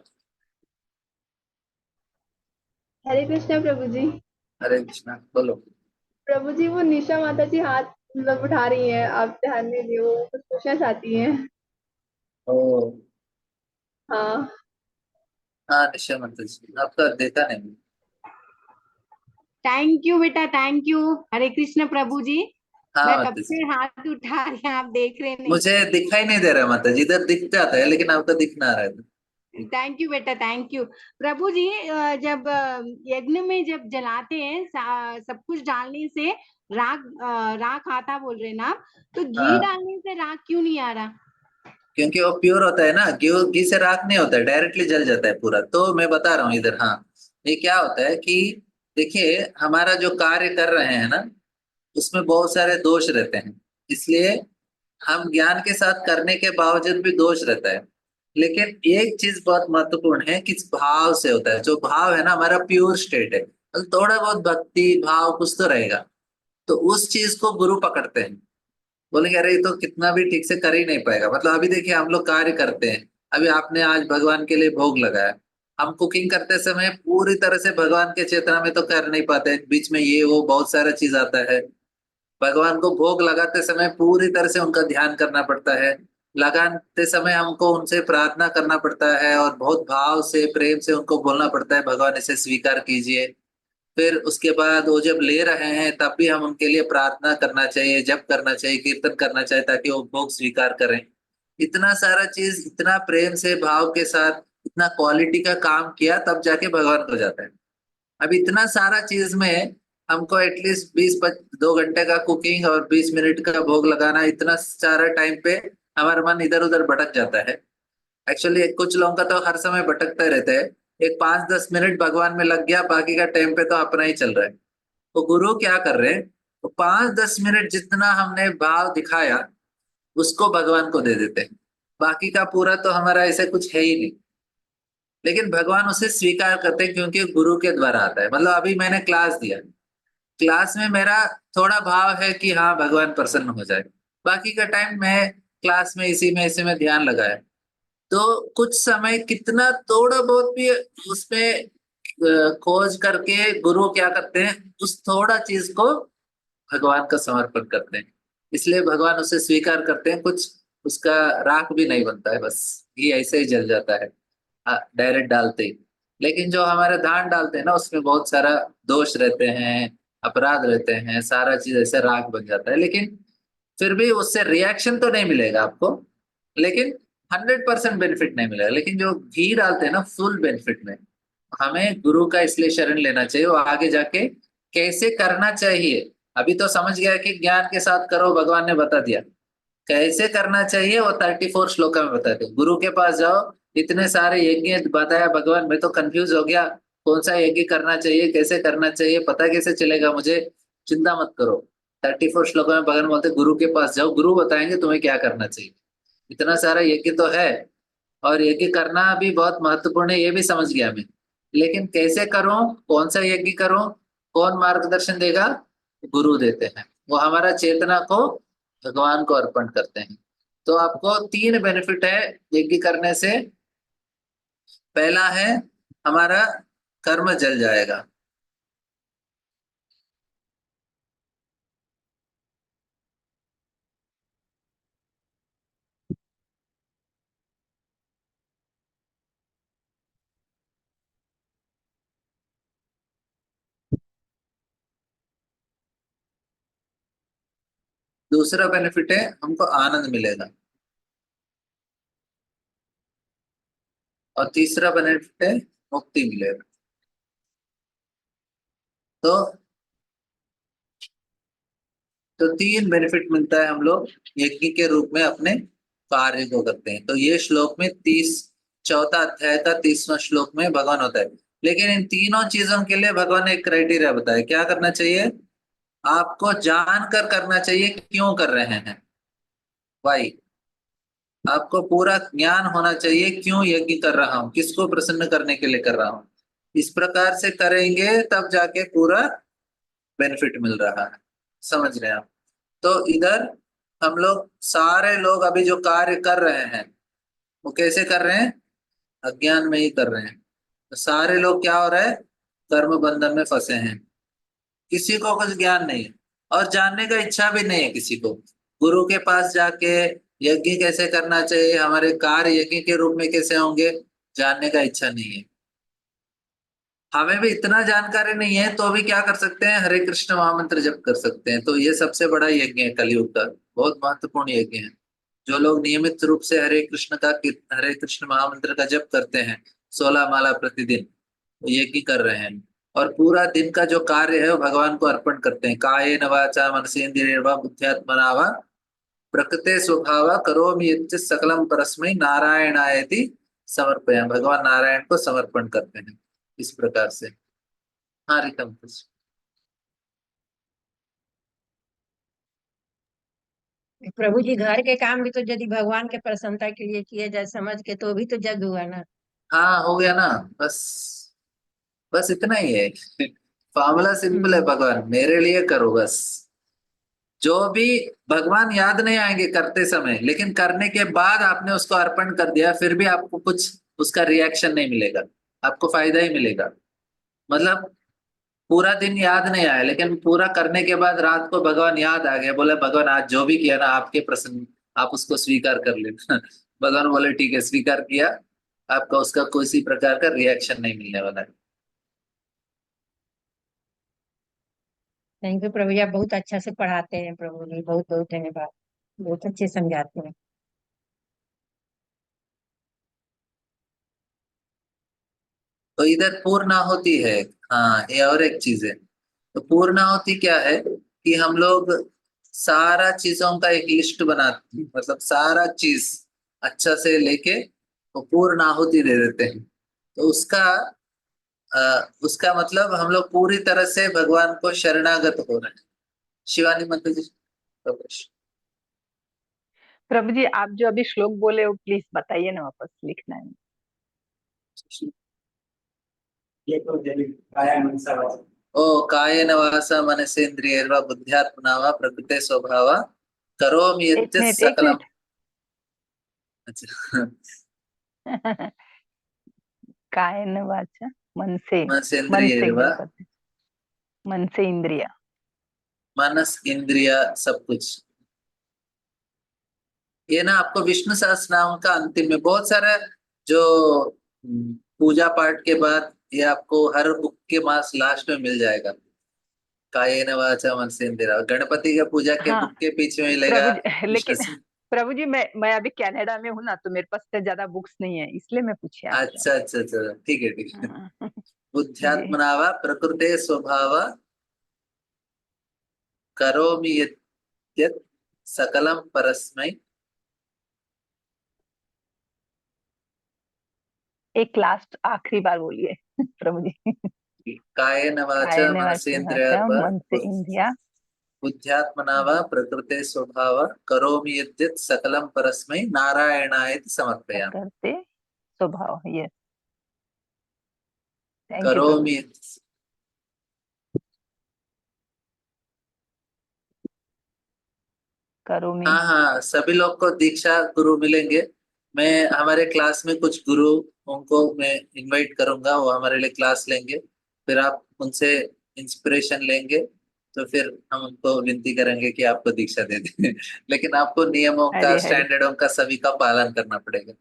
हरे कृष्णा प्रभु जी। हरे कृष्णा, बोलो। प्रभु जी, वो निशा माता जी हाथ मतलब उठा रही हैं, आप ध्यान में दिए, वो कुछ पूछना चाहती हैं। ओ। हाँ। हाँ, निश्चय माता जी, आपका देखा नहीं। थैंक यू बेटा, थैंक यू। हरे कृष्ण प्रभु जी। हाँ मैं कब माता से जी, हाथ उठा रही हैं, आप देख रहे नहीं। मुझे दिखाई नहीं दे रहा माता जी, इधर दिख जाता है लेकिन आपका दिख ना रहा है। थैंक यू बेटा, थैंक यू। प्रभु जी, जब यज्ञ में जब जलाते हैं, सब कुछ डालने से राख राख आता बोल रहे ना आप, तो घी हाँ, डालने से राख क्यों नहीं आ रहा? क्योंकि वो प्योर होता है ना, घी घी से राख नहीं होता है, डायरेक्टली जल जाता है पूरा। तो मैं बता रहा हूँ इधर। हाँ, ये क्या होता है कि देखिए, हमारा जो कार्य कर रहे हैं ना, उसमें बहुत सारे दोष रहते हैं। इसलिए हम ज्ञान के साथ करने के बावजूद भी दोष रहता है। लेकिन एक चीज बहुत महत्वपूर्ण है, किस भाव से होता है। जो भाव है ना, हमारा प्योर स्टेट है, मतलब थोड़ा बहुत भक्ति भाव कुछ तो रहेगा। तो उस चीज को गुरु पकड़ते हैं। बोलेंगे अरे ये तो कितना भी ठीक से कर ही नहीं पाएगा। मतलब अभी देखिए, हम लोग कार्य करते हैं। अभी आपने आज भगवान के लिए भोग लगाया। हम कुकिंग करते समय पूरी तरह से भगवान के चेतना में तो कर नहीं पाते, बीच में ये वो बहुत सारा चीज आता है। भगवान को भोग लगाते समय पूरी तरह से उनका ध्यान करना पड़ता है। लगाते समय हमको उनसे प्रार्थना करना पड़ता है और बहुत भाव से प्रेम से उनको बोलना पड़ता है, भगवान इसे स्वीकार कीजिए। फिर उसके बाद वो जब ले रहे हैं तब भी हम उनके लिए प्रार्थना करना चाहिए, जप करना चाहिए, कीर्तन करना चाहिए, ताकि वो भोग स्वीकार करें। इतना सारा चीज इतना प्रेम से भाव के साथ इतना क्वालिटी का काम किया तब जाके भगवान को जाता है। अब इतना सारा चीज में हमको एटलीस्ट 2 घंटे का कुकिंग और 20 मिनट का भोग लगाना, इतना सारा टाइम पे हमारा मन इधर उधर भटक जाता है। एक्चुअली कुछ लोगों का तो हर समय भटकता रहता है। एक 5-10 मिनट भगवान में लग गया, बाकी का टाइम पे तो अपना ही चल रहा है। तो गुरु क्या कर रहे हैं, तो 5-10 मिनट जितना हमने भाव दिखाया उसको भगवान को दे देते हैं। बाकी का पूरा तो हमारा ऐसे कुछ है ही नहीं। लेकिन भगवान उसे स्वीकार करते हैं क्योंकि गुरु के द्वारा आता है। मतलब अभी मैंने क्लास दिया, क्लास में मेरा थोड़ा भाव है कि हाँ भगवान प्रसन्न हो जाए। बाकी का टाइम मैं क्लास में इसी में ध्यान लगाया। तो कुछ समय कितना थोड़ा बहुत भी उसमें खोज करके गुरु क्या करते हैं, उस थोड़ा चीज को भगवान का समर्पण करते हैं। इसलिए भगवान उसे स्वीकार करते हैं। कुछ उसका राख भी नहीं बनता है, बस ये ऐसे ही जल जाता है डायरेक्ट डालते ही। लेकिन जो हमारे दान डालते हैं ना, उसमें बहुत सारा दोष रहते हैं, अपराध रहते हैं, सारा चीज ऐसे राख बन जाता है। लेकिन फिर भी उससे रिएक्शन तो नहीं मिलेगा आपको, लेकिन 100% बेनिफिट नहीं मिलेगा। लेकिन जो घी डालते हैं ना, फुल बेनिफिट में। हमें गुरु का इसलिए शरण लेना चाहिए, और आगे जाके कैसे करना चाहिए। अभी तो समझ गया कि ज्ञान के साथ करो, भगवान ने बता दिया कैसे करना चाहिए। वो 34 श्लोका में बताते हैं। गुरु के पास जाओ, इतने सारे यज्ञ बताया भगवान, मैं तो कंफ्यूज हो गया, कौन सा यज्ञ करना चाहिए, कैसे करना चाहिए, पता कैसे चलेगा मुझे। चिंता मत करो, 34 श्लोकों में भगवान बोलते गुरु के पास जाओ, गुरु बताएंगे तुम्हें क्या करना चाहिए। इतना सारा यज्ञ तो है, और यज्ञ करना भी बहुत महत्वपूर्ण है, ये भी समझ गया मैं। लेकिन कैसे करूं, कौन सा यज्ञ करूं, कौन मार्गदर्शन देगा? गुरु देते हैं। वो हमारा चेतना को भगवान को अर्पण करते हैं। तो आपको 3 बेनिफिट है यज्ञ करने से। पहला है हमारा कर्म जल जाएगा। दूसरा बेनिफिट है हमको आनंद मिलेगा। और तीसरा बेनिफिट है मुक्ति मिलेगा। तो 3 बेनिफिट मिलता है हम लोग यज्ञ के रूप में अपने कार्य को करते हैं। तो ये श्लोक में 34 अध्याय का 30वां श्लोक में भगवान होता है। लेकिन इन तीनों चीजों के लिए भगवान ने एक क्राइटेरिया बताया, क्या करना चाहिए? आपको जानकर करना चाहिए क्यों कर रहे हैं, वाई। आपको पूरा ज्ञान होना चाहिए क्यों यज्ञ कर रहा हूं, किसको प्रसन्न करने के लिए कर रहा हूं। इस प्रकार से करेंगे तब जाके पूरा बेनिफिट मिल रहा है। समझ रहे हैं आप? तो इधर हम लोग सारे लोग अभी जो कार्य कर रहे हैं वो कैसे कर रहे हैं? अज्ञान में ही कर रहे हैं। तो सारे लोग क्या हो रहा है? कर्म बंधन में फंसे हैं। किसी को कुछ ज्ञान नहीं है और जानने का इच्छा भी नहीं है किसी को। गुरु के पास जाके यज्ञ कैसे करना चाहिए, हमारे कार्य यज्ञ के रूप में कैसे होंगे, जानने का इच्छा नहीं है। हमें भी इतना जानकारी नहीं है तो भी क्या कर सकते हैं? हरे कृष्ण महामंत्र जप कर सकते हैं। तो ये सबसे बड़ा यज्ञ है कलयुग का, बहुत महत्वपूर्ण यज्ञ है। जो लोग नियमित रूप से हरे कृष्ण महामंत्र का जप करते हैं 16 माला प्रतिदिन, वो यज्ञ कर रहे हैं। और पूरा दिन का जो कार्य है वो भगवान को अर्पण करते हैं। कायेन वाचा मनसेन्द्रियर्वा बुद्ध्यात्मना वा प्रकृते स्वभाव करोमि यच्च सकलम परस्मै नारायणायति समर्पयामि। भगवान नारायण को समर्पण करते हैं इस प्रकार से। हाँ रिकम कुछ। प्रभु जी, घर के काम भी तो यदि भगवान के प्रसन्नता के लिए किए जाए समझ के, तो भी तो जग हुआ ना। हाँ हो गया ना, बस बस इतना ही है। फॉर्मूला सिंपल है, भगवान मेरे लिए करो बस। जो भी भगवान याद नहीं आएंगे करते समय, लेकिन करने के बाद आपने उसको अर्पण कर दिया, फिर भी आपको कुछ उसका रिएक्शन नहीं मिलेगा, आपको फायदा ही मिलेगा। मतलब पूरा दिन याद नहीं आया, लेकिन पूरा करने के बाद रात को भगवान याद आ गया, बोले भगवान आज जो भी किया ना आपके प्रसन्न, आप उसको स्वीकार कर लेना। भगवान बोले ठीक है स्वीकार किया, आपका उसका किसी प्रकार का रिएक्शन नहीं मिलने वाला है। थैंक यू प्रभु जी, आप बहुत अच्छा से पढ़ाते हैं प्रभु जी, बहुत बहुत धन्यवाद, बहुत अच्छे समझाते हैं। तो इधर पूर्णाहुति है। हाँ ये और एक चीज है। तो पूर्णाहुति क्या है कि हम लोग सारा चीजों का एक लिस्ट बनाते हैं, मतलब सारा चीज अच्छा से लेके वो पूर्णाहुति दे देते हैं। तो उसका मतलब हम लोग पूरी तरह से भगवान को शरणागत हो रहे हैं। शिवानी माता जी प्रवेश। प्रभु जी, आप जो अभी श्लोक बोले वो प्लीज बताइए ना, वापस लिखना है। ये तो ओ कायेन वाचा मनसेन्द्रियैर्वा बुद्ध्यात्मना वा प्रकृते स्वभावा करोमि एक यच्च मिनट एक सकलम। मिनट। अच्छा। कायेन वाचा मन से मनसेन्द्रियैर्वा, बोल सकते, मन से इंद्रिया। मनस इंद्रिय सब कुछ। ये ना आपको विष्णु सहस्त्रनाम का अंतिम में बहुत सारा जो पूजा पाठ के बाद ये आपको हर बुक के मास लास्ट में मिल जाएगा। कायेन वाचा मनसेन्द्रिया, गणपति के पूजा के हाँ बुक के पीछे मिलेगा प्रभु जी, विष्णु। लेकिन प्रभु जी मैं अभी कनाडा में हूँ ना, तो मेरे पास से ज्यादा बुक्स नहीं है, इसलिए मैं पूछी आपसे। अच्छा अच्छा अच्छा, ठीक है ठीक है। हाँ, जी। बुद्ध्यात्मना वा प्रकृते स्वभाव करोमि यत् सकलम परस्मै। एक लास्ट आखिरी बार बोलिए प्रभु जी। कायेन वाचा कायेन वाचा मनसेन्द्रियैर्वा मन से इंद्रिया बुद्ध्यात्मना वा प्रकृते स्वभाव करोमि यद्यत् सकलं परस्मै नारायणाय समर्पयामि। करते स्वभाव, यस, थैंक यू प्रभु। करोमि। करोमि, हाँ हाँ, सभी लोग को दीक्षा गुरु मिलेंगे। मैं हमारे क्लास में कुछ गुरु उनको मैं इनवाइट करूंगा, वो हमारे लिए क्लास लेंगे, फिर आप उनसे इंस्पिरेशन लेंगे, तो फिर हम उनको विनती करेंगे कि आपको दीक्षा दे दें। लेकिन आपको नियमों का, हरे हरे, स्टैंडर्डों का सभी का पालन करना पड़ेगा,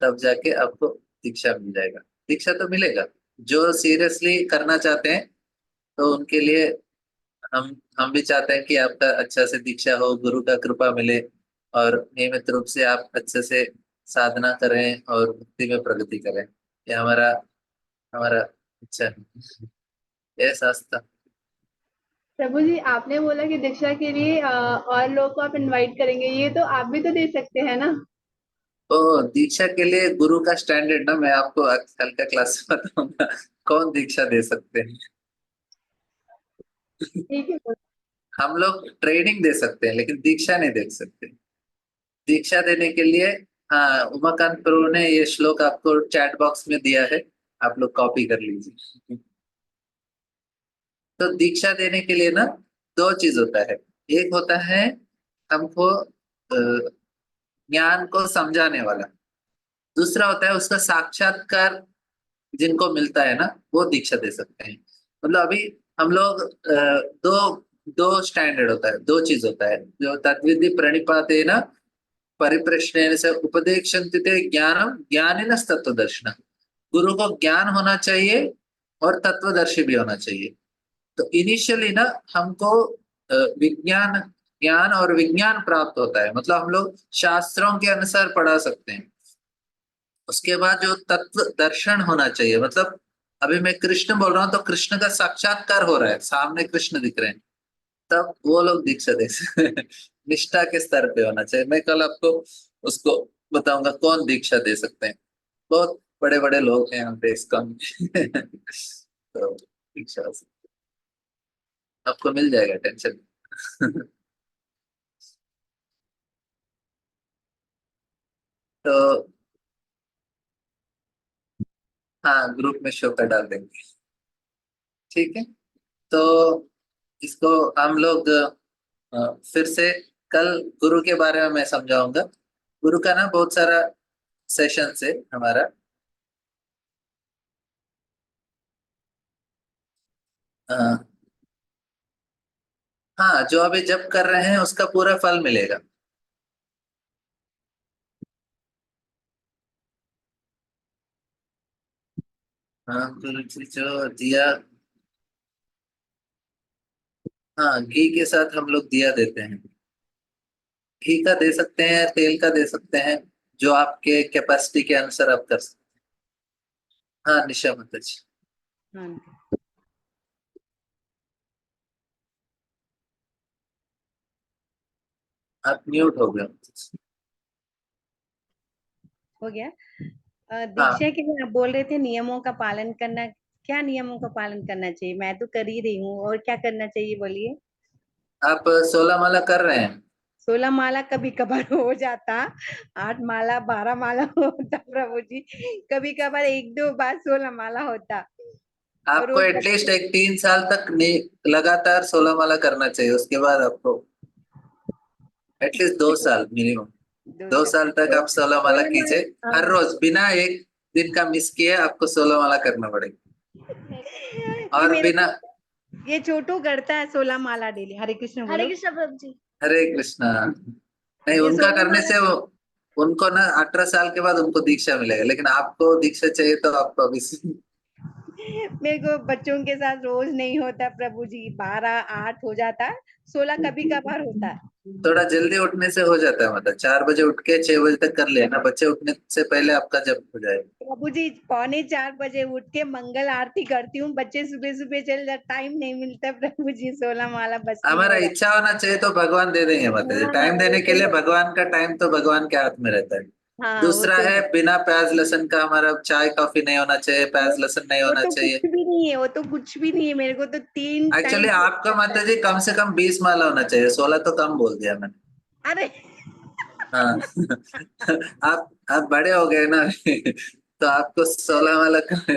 तब जाके आपको दीक्षा मिल जाएगा। दीक्षा तो मिलेगा, जो सीरियसली करना चाहते हैं तो उनके लिए हम भी चाहते हैं कि आपका अच्छा से दीक्षा हो, गुरु का कृपा मिले, और नियमित रूप से आप अच्छे से साधना करें और भक्ति में प्रगति करें। ये हमारा हमारा इच्छा है। ये शास्त्र। प्रभु जी, आपने बोला कि दीक्षा के लिए और लोगों को आप इनवाइट करेंगे, ये तो आप भी तो दे सकते हैं ना। तो दीक्षा के लिए गुरु का स्टैंडर्ड ना मैं आपको कल का क्लास में बताऊंगा, कौन दीक्षा दे सकते हैं। ठीक है। हम लोग ट्रेनिंग दे सकते हैं लेकिन दीक्षा नहीं दे सकते। दीक्षा देने के लिए, हाँ, उमाकांत प्रभु ने ये श्लोक आपको चैट बॉक्स में दिया है, आप लोग कॉपी कर लीजिए। तो दीक्षा देने के लिए ना दो चीज होता है। एक होता है हमको ज्ञान को समझाने वाला, दूसरा होता है उसका साक्षात्कार जिनको मिलता है ना, वो दीक्षा दे सकते हैं। मतलब अभी हम लोग दो दो स्टैंडर्ड होता है, दो चीज होता है, जो तद्विधि प्रणिपाते ना परिप्रश्नेन से उपदेक्षन्ति ते ज्ञानम ज्ञानिन तत्वदर्शिनः। गुरु को ज्ञान होना चाहिए और तत्वदर्शी भी होना चाहिए। तो इनिशियली ना हमको विज्ञान ज्ञान और विज्ञान प्राप्त होता है, मतलब हम लोग शास्त्रों के अनुसार पढ़ा सकते हैं। उसके बाद जो तत्व दर्शन होना चाहिए, मतलब अभी मैं कृष्ण बोल रहा हूँ तो कृष्ण का साक्षात्कार हो रहा है, सामने कृष्ण दिख रहे हैं, तब वो लोग दीक्षा दे सकते हैं। निष्ठा के स्तर पे होना चाहिए। मैं कल आपको उसको बताऊंगा कौन दीक्षा दे सकते हैं। बहुत बड़े बड़े लोग हैं यहाँ पे इसका। तो दीक्षा आपको मिल जाएगा, टेंशन। तो हाँ, ग्रुप में शो कर डाल देंगे, ठीक है। तो इसको हम लोग फिर से कल गुरु के बारे में मैं समझाऊंगा। गुरु का ना बहुत सारा सेशन है हमारा। हाँ, जो अभी जब कर रहे हैं उसका पूरा फल मिलेगा। हाँ, गुरु जी जो दिया, हाँ, घी के साथ हम लोग दिया देते हैं। घी का दे सकते हैं, तेल का दे सकते हैं, जो आपके कैपेसिटी के अनुसार आप कर सकते हैं। हाँ, निशा माता जी, हाँ, आप म्यूट हो गए। हो गया। हाँ, दीक्षा के लिए आप बोल रहे थे नियमों का पालन करना, क्या नियमों का पालन करना चाहिए? मैं तो कर ही रही हूँ, और क्या करना चाहिए बोलिए। आप 16 माला कर रहे हैं? 16 माला कभी कभार हो जाता, 8 माला 12 माला होता प्रभु जी, कभी कभार 1-2 बार 16 माला होता। आपको रोज एटलीस्ट एक 3 साल तक लगातार 16 माला करना चाहिए, उसके बाद आपको एटलीस्ट 2 साल मिनिमम, 2 दो साल साल तक आप 16 माला 16 कीजिए। माला, हर रोज बिना एक दिन का मिस किए आपको 16 माला करना पड़ेगा, ये और मेरे, बिना। ये छोटू करता है 16 माला डेली। हरे कृष्ण बोलो। हरे कृष्ण प्रभु जी। हरे कृष्णा। नहीं, ये उनका 16 करने माला से वो, उनको ना 18 साल के बाद उनको दीक्षा मिलेगा, लेकिन आपको दीक्षा चाहिए तो आपको अभी मेरे को बच्चों के साथ रोज नहीं होता प्रभु जी, 12-8 हो जाता, 16 कभी कभार होता है। थोड़ा जल्दी उठने से हो जाता है, मतलब 4 बजे उठ के 6 बजे तक कर लेना, बच्चे उठने से पहले आपका जब हो जाए। प्रभु जी 3:45 बजे उठ के मंगल आरती करती हूँ, बच्चे सुबह सुबह चल जाते, टाइम नहीं मिलता प्रभु जी, 16 माला बस्ती हमारा हो इच्छा होना चाहिए तो भगवान दे देंगे, मतलब रहा। टाइम हाँ, देने के लिए भगवान का टाइम तो भगवान के हाथ में रहता है। हाँ वो दूसरा तो है बिना प्याज लहसुन का हमारा चाय कॉफी नहीं होना चाहिए, प्याज लहसुन नहीं वो होना तो चाहिए। कुछ भी नहीं है, वो तो कुछ भी नहीं है, मेरे को तो 3 टाइम एक्चुअली आपका माता जी कम से कम 20 माला होना चाहिए, 16 तो कम बोल दिया मैंने। अरे हाँ। आप बड़े हो गए ना। तो आपको 16 माला करना,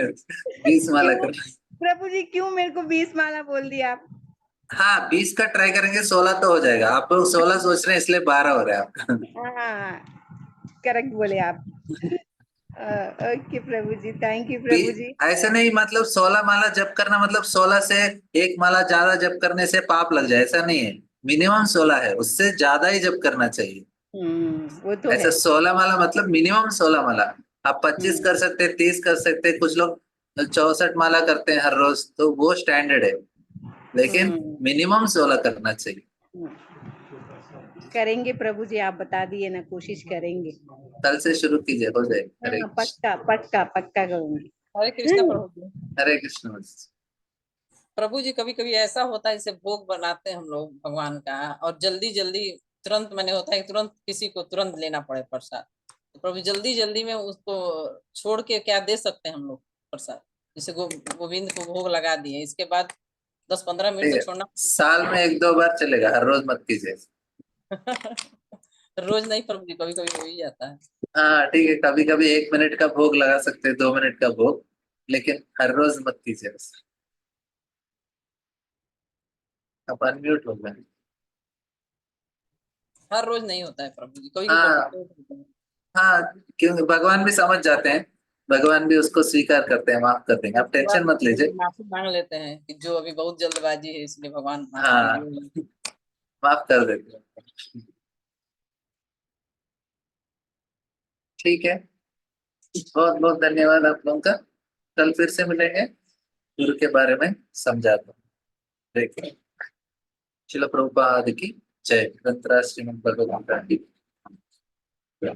20 माला क्यों करना। प्रभु जी, क्यों मेरे को 20 माला बोल दिया आप? हाँ 20 का ट्राई करेंगे, 16 तो हो जाएगा। आप लोग 16 सोच रहे हैं इसलिए 12 हो रहा है आपका। हाँ करेक्ट बोले आप। Okay Prabhu ji, thank you Prabhu बी- जी। ऐसे नहीं, मतलब 16 माला जप करना मतलब 16 से एक माला ज्यादा जप करने से पाप लग जाए, ऐसा नहीं है। मिनिमम 16 है, उससे ज्यादा ही जप करना चाहिए। वो तो ऐसा है। 16 माला मतलब मिनिमम 16 माला। आप 25 हम्म, कर सकते हैं, 30 कर सकते हैं, कुछ लोग 64 माला करते हैं हर रोज, तो वो स्टैंडर्ड है। लेकिन हम्म, मिनिमम 16 करना चाहिए। करेंगे प्रभु जी, आप बता दिए ना, कोशिश करेंगे। कल से शुरू कीजिए, हो जाएगा। हरे हाँ कृष्ण। पक्का पक्का पक्का करूंगी। हरे कृष्णा प्रभु जी। हरे कृष्ण। प्रभु जी कभी कभी ऐसा होता है, जैसे भोग बनाते हैं हम लोग भगवान का, और जल्दी जल्दी तुरंत मैंने होता है कि तुरंत किसी को तुरंत लेना पड़े प्रसाद, तो प्रभु जल्दी जल्दी में उसको छोड़ के क्या दे सकते हैं हम लोग प्रसाद? जैसे गोविंद को भोग लगा दिए, इसके बाद 10-15 मिनट ठीक तो है, छोड़ना। साल में 1-2 बार चलेगा, हर रोज मत कीजिए। रोज नहीं प्रभु जी, कभी कभी हो ही जाता है। हाँ ठीक है, कभी कभी 1 मिनट का भोग लगा सकते हैं, 2 मिनट का भोग, लेकिन हर रोज मत कीजिए बस। अब अनम्यूट हो गए। हर रोज नहीं होता है प्रभु जी, कभी कभी हाँ होता है। हाँ, क्योंकि भगवान भी समझ जाते हैं, भगवान भी उसको स्वीकार करते हैं, माफ कर देंगे, आप उसके टेंशन बाद मत लीजिए। माफी मांग लेते हैं कि जो अभी बहुत जल्दबाजी है, इसलिए भगवान माफ हाँ कीजिए। माफ कर देते हैं। ठीक है, बहुत बहुत धन्यवाद आप लोगों का। कल फिर से मिलेंगे, गुरु के बारे में समझाता हूँ। देखिए, शिल प्रभुपाद की जय। ग्रंथराज श्रीमद् भगवद गीता की जय।